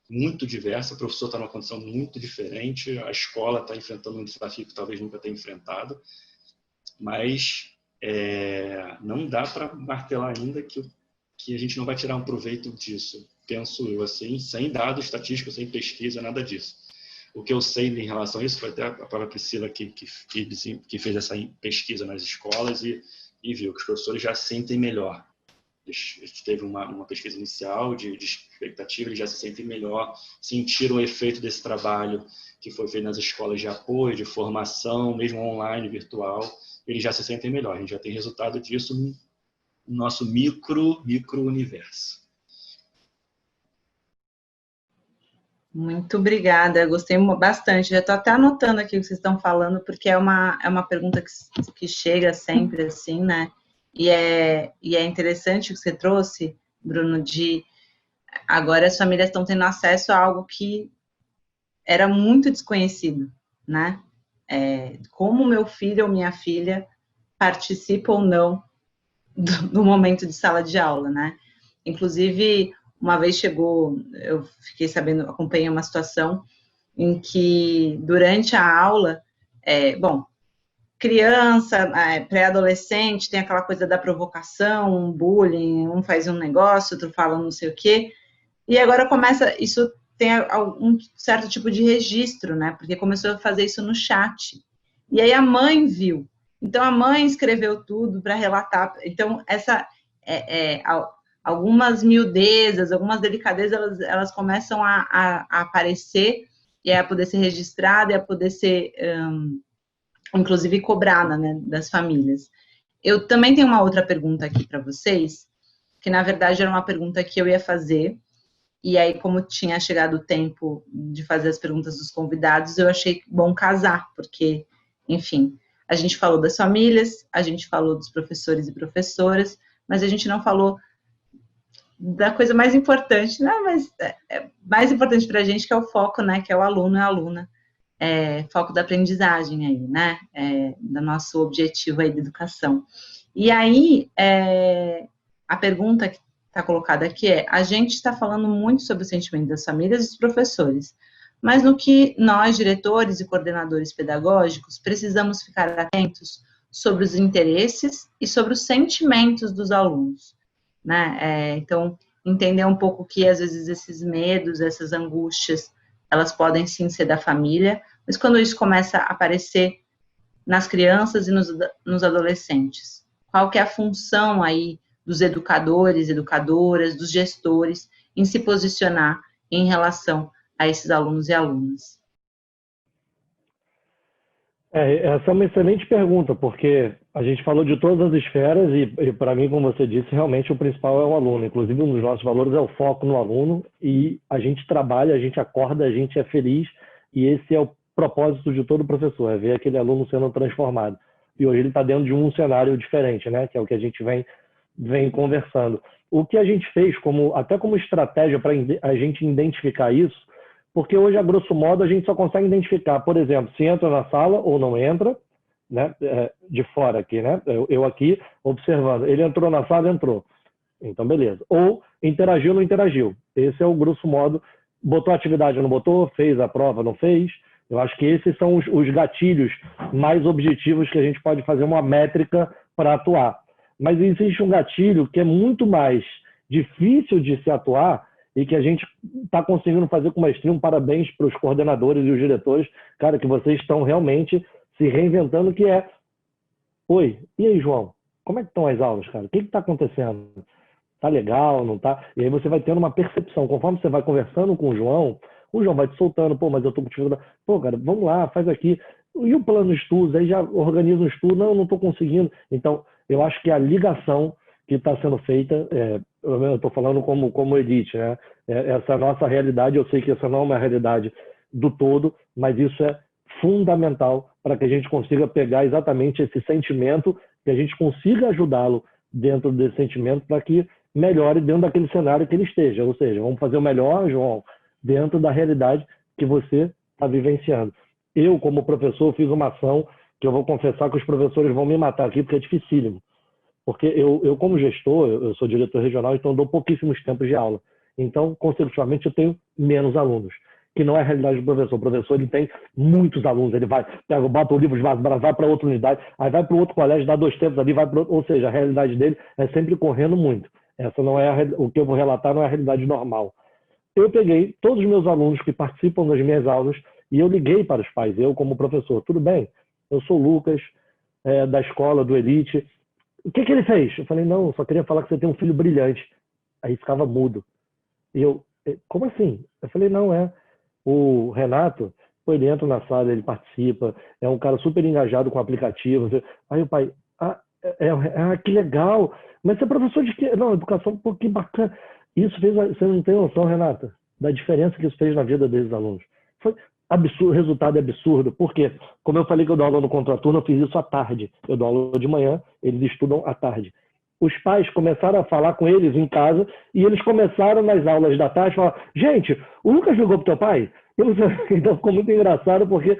muito diversa, o professor está numa condição muito diferente, a escola está enfrentando um desafio que talvez nunca tenha enfrentado, mas não dá para martelar ainda que a gente não vai tirar um proveito disso. Penso eu assim, sem dados estatísticos, sem pesquisa, nada disso. O que eu sei em relação a isso foi até a própria Priscila que fez essa pesquisa nas escolas e viu que os professores já se sentem melhor. Teve uma pesquisa inicial de expectativa, eles já se sentem melhor, sentiram o efeito desse trabalho que foi feito nas escolas de apoio, de formação, mesmo online, virtual, eles já se sentem melhor. A gente já tem resultado disso no nosso micro-universo. Muito obrigada, gostei bastante. Já estou até anotando aqui o que vocês estão falando, porque é uma pergunta que chega sempre, assim, né? E é interessante o que você trouxe, Bruno, de agora as famílias estão tendo acesso a algo que era muito desconhecido, né? Como meu filho ou minha filha participa ou não do momento de sala de aula, né? Inclusive, uma vez eu fiquei sabendo, acompanhei uma situação em que, durante a aula, criança, pré-adolescente, tem aquela coisa da provocação, um bullying, um faz um negócio, outro fala não sei o quê, e agora isso tem algum certo tipo de registro, né? Porque começou a fazer isso no chat. E aí a mãe viu. Então, a mãe escreveu tudo para relatar. Então, algumas miudezas, algumas delicadezas, elas começam a aparecer e a poder ser registrada e a poder ser, inclusive, cobrada, né, das famílias. Eu também tenho uma outra pergunta aqui para vocês, que, na verdade, era uma pergunta que eu ia fazer, e aí, como tinha chegado o tempo de fazer as perguntas dos convidados, eu achei bom casar, porque, enfim, A gente falou das famílias, a gente falou dos professores e professoras, mas a gente não falou da coisa mais importante, né? Mas mais importante para a gente, que é o foco, né? Que é o aluno e a aluna, foco da aprendizagem aí, né? Do nosso objetivo aí de educação. E aí, a pergunta que está colocada aqui a gente está falando muito sobre o sentimento das famílias e dos professores, mas no que nós, diretores e coordenadores pedagógicos, precisamos ficar atentos sobre os interesses e sobre os sentimentos dos alunos, né? Então, entender um pouco que, às vezes, esses medos, essas angústias, elas podem sim ser da família, mas quando isso começa a aparecer nas crianças e nos adolescentes, qual que é a função aí dos educadores, educadoras, dos gestores, em se posicionar em relação a esses alunos e alunas? Essa é uma excelente pergunta, porque a gente falou de todas as esferas e para mim, como você disse, realmente o principal é o aluno. Inclusive, um dos nossos valores é o foco no aluno e a gente trabalha, a gente acorda, a gente é feliz e esse é o propósito de todo professor, é ver aquele aluno sendo transformado. E hoje ele está dentro de um cenário diferente, né? Que é o que a gente vem conversando. O que a gente fez até como estratégia para a gente identificar isso, porque hoje, a grosso modo, a gente só consegue identificar, por exemplo, se entra na sala ou não entra, né? De fora aqui, né? Eu aqui observando. Ele entrou na sala, entrou. Então, beleza. Ou interagiu, não interagiu. Esse é o grosso modo. Botou atividade, não botou? Fez a prova, não fez? Eu acho que esses são os gatilhos mais objetivos que a gente pode fazer uma métrica para atuar. Mas existe um gatilho que é muito mais difícil de se atuar e que a gente está conseguindo fazer com maestria. Um parabéns para os coordenadores e os diretores, cara, que vocês estão realmente se reinventando, que é: oi, e aí, João? Como é que estão as aulas, cara? O que está acontecendo? Tá legal, não tá? E aí você vai tendo uma percepção. Conforme você vai conversando com o João vai te soltando: pô, mas eu tô com dificuldade. Pô, cara, vamos lá, faz aqui. E o plano de estudos? Aí já organiza um estudo. Não tô conseguindo. Então, eu acho que a ligação que está sendo feita, eu estou falando como elite, né? Essa nossa realidade, eu sei que essa não é uma realidade do todo, mas isso é fundamental para que a gente consiga pegar exatamente esse sentimento, que a gente consiga ajudá-lo dentro desse sentimento para que melhore dentro daquele cenário que ele esteja. Ou seja, vamos fazer o melhor, João, dentro da realidade que você está vivenciando. Eu, como professor, fiz uma ação que eu vou confessar que os professores vão me matar aqui, porque é dificílimo. Porque eu como gestor, eu sou diretor regional, então eu dou pouquíssimos tempos de aula. Então, consecutivamente, eu tenho menos alunos, que não é a realidade do professor. O professor, ele tem muitos alunos, ele bota o livro de base, vai para outra unidade, aí vai para outro colégio, dá 2 tempos ali, vai para outro, ou seja, a realidade dele é sempre correndo muito. Essa não é o que eu vou relatar, não é a realidade normal. Eu peguei todos os meus alunos que participam das minhas aulas e eu liguei para os pais, eu como professor: tudo bem, eu sou o Lucas, da escola do Elite. O que ele fez? Eu falei: não, eu só queria falar que você tem um filho brilhante. Aí ficava mudo. E eu: como assim? Eu falei: não, o Renato, pô, ele entra na sala, ele participa, é um cara super engajado com o aplicativo. Aí o pai: que legal, mas você é professor de quê? Não, educação, pô, que bacana. Isso fez, você não tem noção, Renata, da diferença que isso fez na vida desses alunos. Foi absurdo, o resultado é absurdo. Por quê? Como eu falei que eu dou aula no contraturno, eu fiz isso à tarde. Eu dou aula de manhã, eles estudam à tarde. Os pais começaram a falar com eles em casa e eles começaram nas aulas da tarde a falar: gente, o Lucas ligou pro teu pai? Então ficou muito engraçado, porque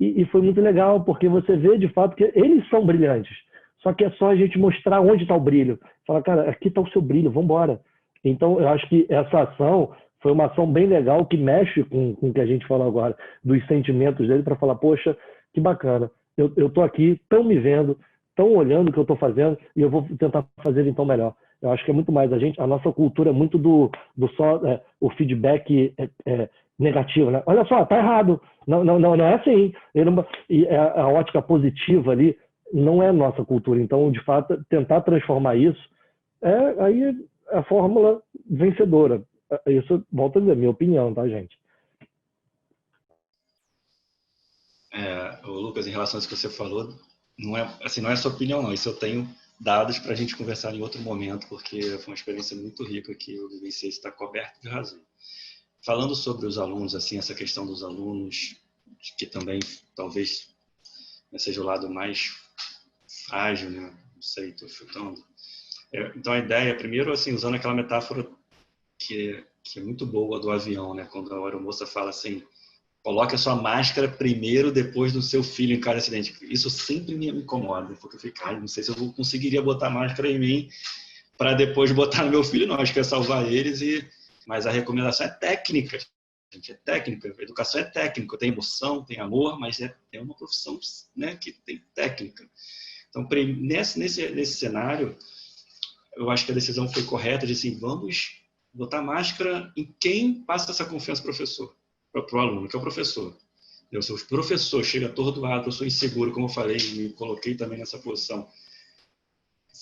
e foi muito legal, porque você vê de fato que eles são brilhantes. Só que é só a gente mostrar onde está o brilho. Falar: cara, aqui está o seu brilho, vamos embora. Então, eu acho que essa ação foi uma ação bem legal, que mexe com o que a gente falou agora, dos sentimentos dele, para falar: poxa, que bacana, eu estou aqui, estão me vendo, estão olhando o que eu estou fazendo e eu vou tentar fazer então melhor. Eu acho que é muito mais a nossa cultura é muito do só o feedback negativo, né? Olha só, tá errado, não é assim. E a ótica positiva ali não é nossa cultura. Então, de fato, tentar transformar isso aí a fórmula vencedora. Isso, volto a dizer, minha opinião, tá, gente? Lucas, em relação a isso que você falou, não é a sua opinião, não. Isso eu tenho dados para a gente conversar em outro momento, porque foi uma experiência muito rica que eu vivenciei, está coberto de razão. Falando sobre os alunos, assim, essa questão dos alunos, que também talvez seja o lado mais frágil, né? Não sei, estou chutando. Então a ideia, primeiro, assim, usando aquela metáfora que é muito boa do avião, né? Quando a aeromoça fala assim, coloque a sua máscara primeiro, depois do seu filho em cada acidente. Isso sempre me incomoda, porque eu fico, não sei se eu conseguiria botar máscara em mim para depois botar no meu filho, não. Acho que é salvar eles, mas a recomendação é técnica, gente, é técnica. A educação é técnica, tem emoção, tem amor, mas é uma profissão, né, que tem técnica. Então, nesse cenário, eu acho que a decisão foi correta de assim, vamos botar máscara em quem passa essa confiança para o aluno, que é o professor. Se o professor chega atordoado, eu sou inseguro, como eu falei, me coloquei também nessa posição.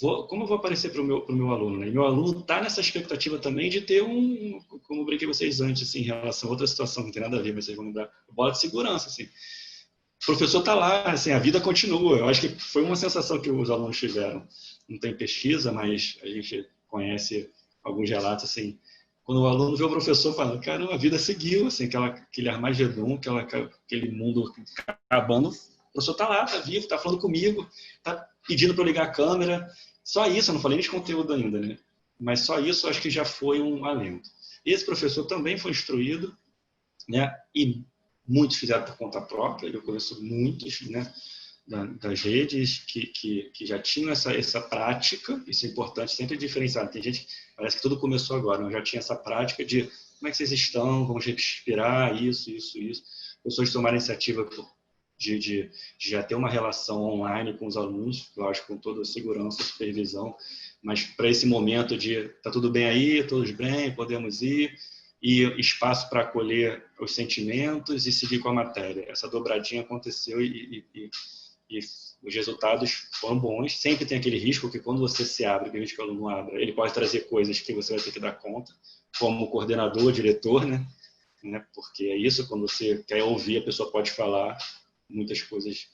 Como eu vou aparecer para o meu aluno? Né? Meu aluno está nessa expectativa também de ter como eu brinquei vocês antes, assim, em relação a outra situação, não tem nada a ver, mas vocês vão lembrar, bola de segurança, assim. O professor está lá, assim, a vida continua. Eu acho que foi uma sensação que os alunos tiveram. Não tem pesquisa, mas a gente conhece alguns relatos, assim, quando o aluno vê o professor falando, caramba, a vida seguiu, assim, aquele Armagedon, aquele mundo acabando, o professor está lá, está vivo, está falando comigo, está pedindo para eu ligar a câmera. Só isso, eu não falei de conteúdo ainda, né? Mas só isso eu acho que já foi um alento. Esse professor também foi instruído, né? E muitos fizeram por conta própria, eu conheço muitos, né? Das redes que já tinham essa prática, isso é importante, sempre diferenciar. Tem gente, parece que tudo começou agora, mas já tinha essa prática de como é que vocês estão, vamos respirar, isso. Pessoas tomaram a iniciativa de já ter uma relação online com os alunos, eu acho, com toda a segurança, supervisão, mas para esse momento de tá tudo bem aí, todos bem, podemos ir, e espaço para acolher os sentimentos e seguir com a matéria. Essa dobradinha aconteceu e os resultados foram bons. Sempre tem aquele risco que quando você se abre, que o aluno abre, ele pode trazer coisas que você vai ter que dar conta, como coordenador, diretor, né? Porque é isso, quando você quer ouvir, a pessoa pode falar muitas coisas.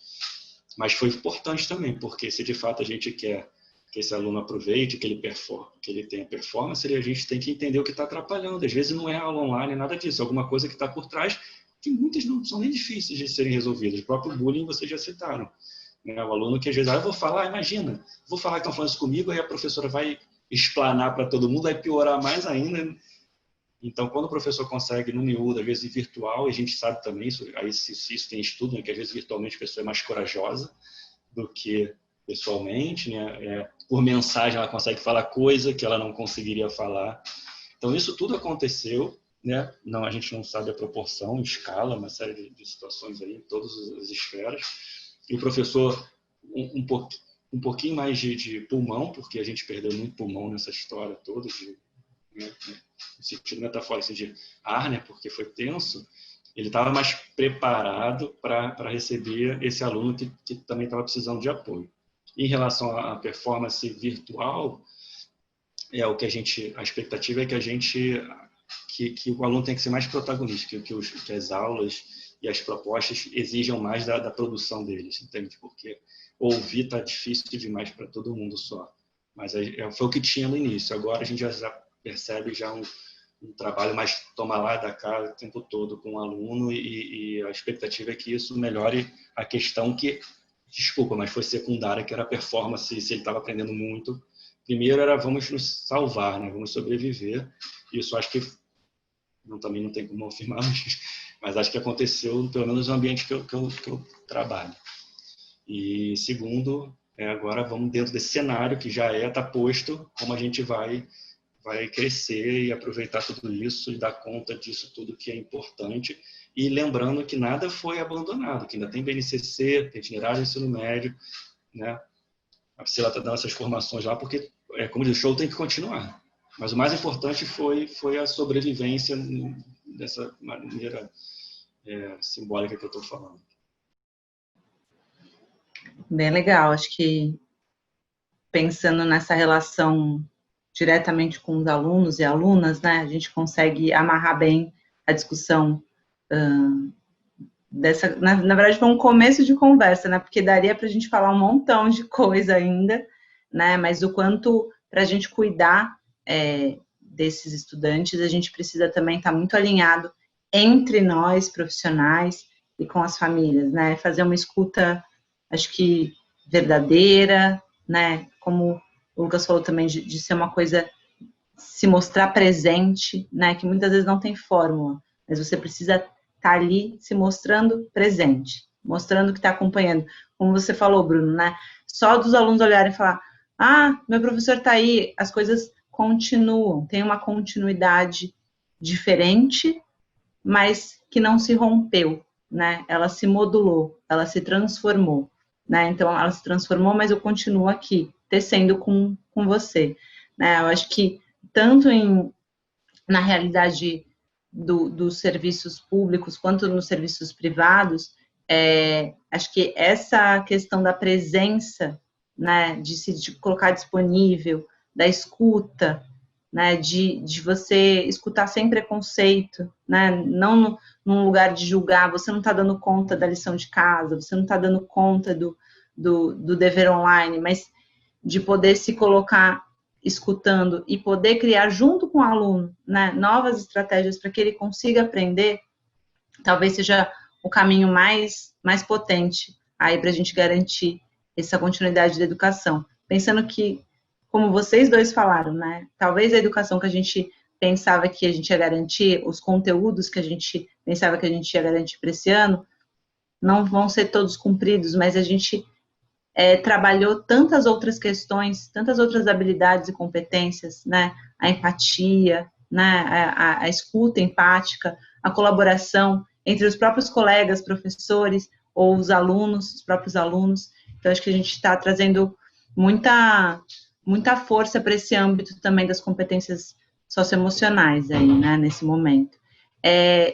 Mas foi importante também, porque se de fato a gente quer que esse aluno aproveite, que ele tenha performance, a gente tem que entender o que está atrapalhando. Às vezes não é aula online, nada disso, é alguma coisa que está por trás, que muitas não são nem difíceis de serem resolvidas. O próprio bullying vocês já citaram. O aluno que às vezes, eu vou falar, imagina, vou falar que estão falando isso comigo, aí a professora vai explanar para todo mundo, vai piorar mais ainda. Então, quando o professor consegue no miúdo, às vezes virtual, e a gente sabe também, se isso tem estudo, né, que às vezes virtualmente a pessoa é mais corajosa do que pessoalmente, né? Por mensagem ela consegue falar coisa que ela não conseguiria falar. Então, isso tudo aconteceu, né? Não, a gente não sabe a proporção, escala, uma série de situações aí, em todas as esferas. E o professor, um pouquinho mais de pulmão, porque a gente perdeu muito pulmão nessa história toda, né, no sentido metafórico de ar, né, porque foi tenso, ele estava mais preparado para receber esse aluno que também estava precisando de apoio. Em relação à performance virtual, o que a expectativa é que o aluno tem que ser mais protagonista, que as aulas e as propostas exijam mais da produção deles, entende? Porque ouvir está difícil demais para todo mundo só. Mas foi o que tinha no início. Agora a gente já percebe um trabalho mais toma lá da cá o tempo todo com o aluno e a expectativa é que isso melhore a questão que, desculpa, mas foi secundária, que era a performance, se ele estava aprendendo muito. Primeiro era vamos nos salvar, né? Vamos sobreviver. Isso acho que também não tem como afirmar, mas acho que aconteceu, pelo menos no ambiente que eu trabalho. E segundo, agora vamos dentro desse cenário que já está posto, como a gente vai crescer e aproveitar tudo isso e dar conta disso tudo que é importante. E lembrando que nada foi abandonado, que ainda tem BNCC, tem itinerário de ensino médio, né? A Priscila está dando essas formações lá, porque, como diz, o show tem que continuar. Mas o mais importante foi a sobrevivência dessa maneira simbólica que eu estou falando. Bem legal, acho que pensando nessa relação diretamente com os alunos e alunas, né, a gente consegue amarrar bem a discussão dessa, na verdade foi um começo de conversa, né, porque daria para a gente falar um montão de coisa ainda, né, mas o quanto para a gente cuidar desses estudantes, a gente precisa também estar muito alinhado entre nós, profissionais, e com as famílias, né, fazer uma escuta acho que verdadeira, né? Como o Lucas falou também, de ser uma coisa, se mostrar presente, né? Que muitas vezes não tem fórmula, mas você precisa estar ali se mostrando presente, mostrando que está acompanhando. Como você falou, Bruno, né? Só dos alunos olharem e falar, ah, meu professor está aí, as coisas continuam, tem uma continuidade diferente, mas que não se rompeu, né? Ela se modulou, ela se transformou, né? Então, ela se transformou, mas eu continuo aqui, tecendo com você, né? Eu acho que tanto na realidade dos serviços públicos quanto nos serviços privados, acho que essa questão da presença, né, de colocar disponível, da escuta, né, de você escutar sem preconceito, né, não num lugar de julgar, você não está dando conta da lição de casa, você não está dando conta do dever online, mas de poder se colocar escutando e poder criar junto com o aluno, né, novas estratégias para que ele consiga aprender, talvez seja o caminho mais potente aí para a gente garantir essa continuidade da educação. Pensando que, como vocês dois falaram, né, talvez a educação que a gente pensava que a gente ia garantir, os conteúdos que a gente pensava que a gente ia garantir para esse ano, não vão ser todos cumpridos, mas a gente trabalhou tantas outras questões, tantas outras habilidades e competências, né? A empatia, né? A escuta empática, a colaboração entre os próprios colegas, professores ou os alunos, os próprios alunos. Então, acho que a gente está trazendo muita força para esse âmbito também das competências socioemocionais aí, né? Nesse momento.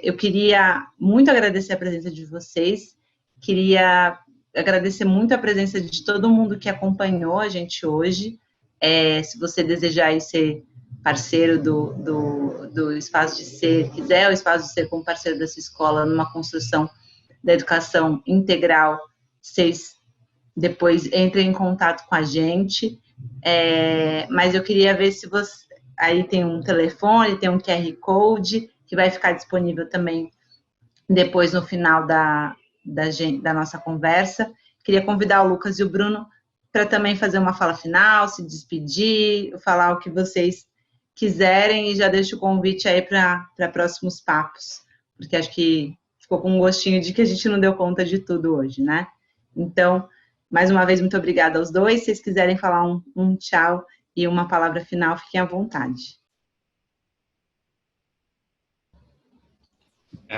Eu queria muito agradecer a presença de vocês, queria agradecer muito a presença de todo mundo que acompanhou a gente hoje. Se você desejar aí ser parceiro do Espaço de Ser, quiser o Espaço de Ser como parceiro da sua escola numa construção da educação integral, vocês depois entrem em contato com a gente. Mas eu queria ver se você... Aí tem um telefone, tem um QR Code, que vai ficar disponível também depois no final da nossa conversa. Queria convidar o Lucas e o Bruno para também fazer uma fala final, se despedir, falar o que vocês quiserem, e já deixo o convite aí para próximos papos, porque acho que ficou com um gostinho de que a gente não deu conta de tudo hoje, né? Então, mais uma vez, muito obrigada aos dois. Se vocês quiserem falar um tchau e uma palavra final, fiquem à vontade.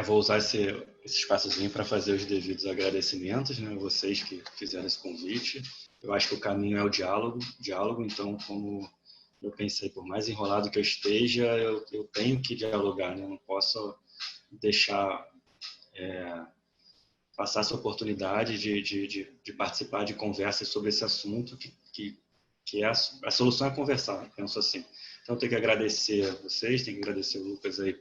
Vou usar esse espaçozinho para fazer os devidos agradecimentos, né? Vocês que fizeram esse convite. Eu acho que o caminho é o diálogo, então, como eu pensei, por mais enrolado que eu esteja, eu tenho que dialogar, né? Eu não posso deixar passar essa oportunidade de participar de conversas sobre esse assunto, que a solução é conversar, eu penso assim. Então, eu tenho que agradecer a vocês, tenho que agradecer o Lucas aí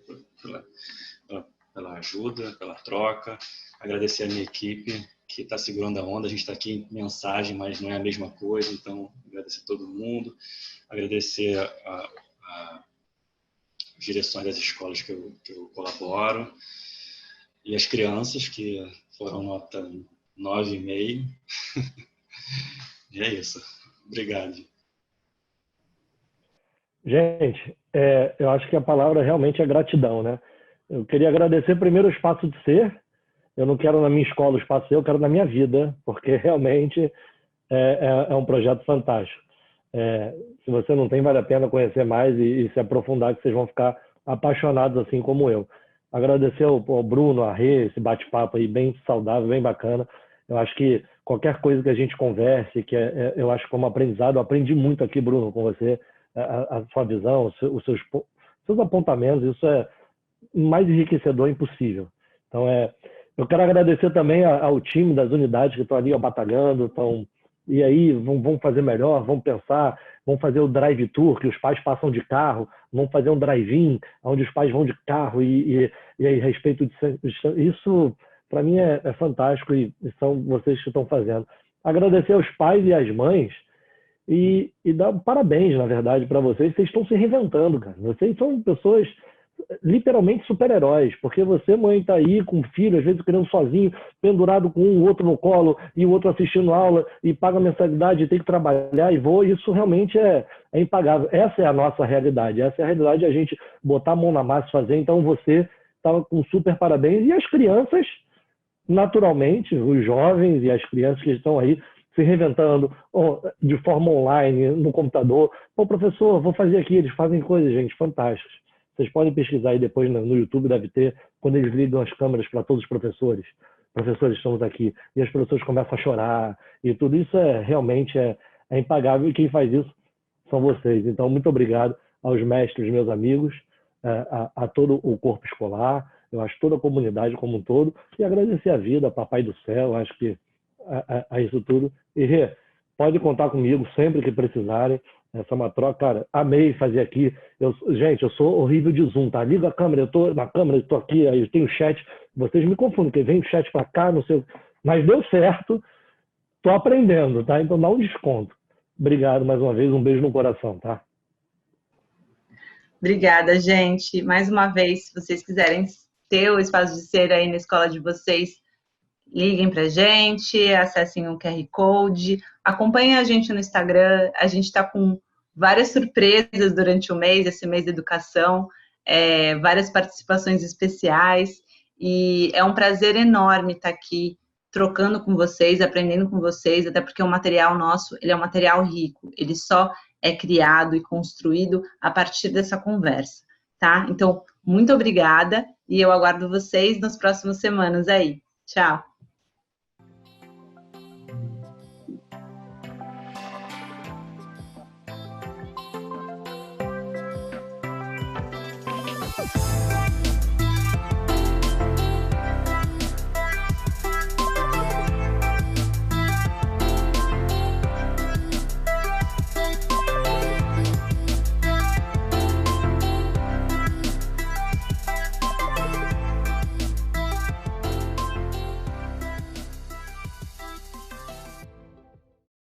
pela ajuda, pela troca, agradecer a minha equipe que está segurando a onda. A gente está aqui em mensagem, mas não é a mesma coisa, então agradecer a todo mundo, agradecer as direções das escolas que eu colaboro, e as crianças que foram nota 9,5. E é isso. Obrigado. Gente, eu acho que a palavra realmente é gratidão, né? Eu queria agradecer primeiro o Espaço de Ser. Eu não quero na minha escola o Espaço de Ser, eu quero na minha vida, porque realmente é um projeto fantástico. Se você não tem, vale a pena conhecer mais e se aprofundar, que vocês vão ficar apaixonados assim como eu. Agradecer ao Bruno, a Rê, esse bate-papo aí bem saudável, bem bacana. Eu acho que qualquer coisa que a gente converse, eu acho como aprendizado, eu aprendi muito aqui, Bruno, com você, a sua visão, os seus apontamentos, isso é mais enriquecedor impossível. Então, eu quero agradecer também ao time das unidades que estão ali batalhando, e aí vão fazer melhor, vão pensar, vão fazer o drive tour, que os pais passam de carro, vão fazer um drive-in, onde os pais vão de carro, e aí, a respeito disso, isso para mim é fantástico, e são vocês que estão fazendo. Agradecer aos pais e às mães, e dar parabéns, na verdade, para vocês. Vocês estão se reinventando, cara. Vocês são pessoas literalmente super-heróis, porque você, mãe, está aí com o filho, às vezes criando sozinho, pendurado com um, o outro no colo e o outro assistindo aula e paga mensalidade e tem que trabalhar e voa, isso realmente é impagável. Essa é a nossa realidade, essa é a realidade de a gente botar a mão na massa e fazer. Então você está com super parabéns. E as crianças, naturalmente, os jovens e as crianças que estão aí se reinventando de forma online, no computador. Pô, professor, vou fazer aqui. Eles fazem coisas, gente, fantásticas. Vocês podem pesquisar aí depois no YouTube, deve ter, quando eles ligam as câmeras para todos os professores. Professores, estamos aqui. E as pessoas começam a chorar. E tudo isso realmente é impagável. E quem faz isso são vocês. Então, muito obrigado aos mestres, meus amigos, a todo o corpo escolar, eu acho toda a comunidade como um todo, e agradecer a vida, Papai do Céu, acho que a isso tudo. E Rê, pode contar comigo sempre que precisarem. Essa é uma troca, cara, amei fazer aqui. Gente, eu sou horrível de Zoom, tá? Liga a câmera, eu tô na câmera, eu tô aqui, aí eu tenho chat. Vocês me confundem, porque vem o chat para cá, não sei. Mas deu certo, tô aprendendo, tá? Então dá um desconto. Obrigado mais uma vez, um beijo no coração, tá? Obrigada, gente. Mais uma vez, se vocês quiserem ter o espaço de ser aí na escola de vocês, liguem para a gente, acessem o QR Code, acompanhem a gente no Instagram. A gente está com várias surpresas durante o mês, esse mês de educação, várias participações especiais, e é um prazer enorme estar aqui trocando com vocês, aprendendo com vocês, até porque o material nosso, ele é um material rico, ele só é criado e construído a partir dessa conversa, tá? Então, muito obrigada, e eu aguardo vocês nas próximas semanas aí. Tchau!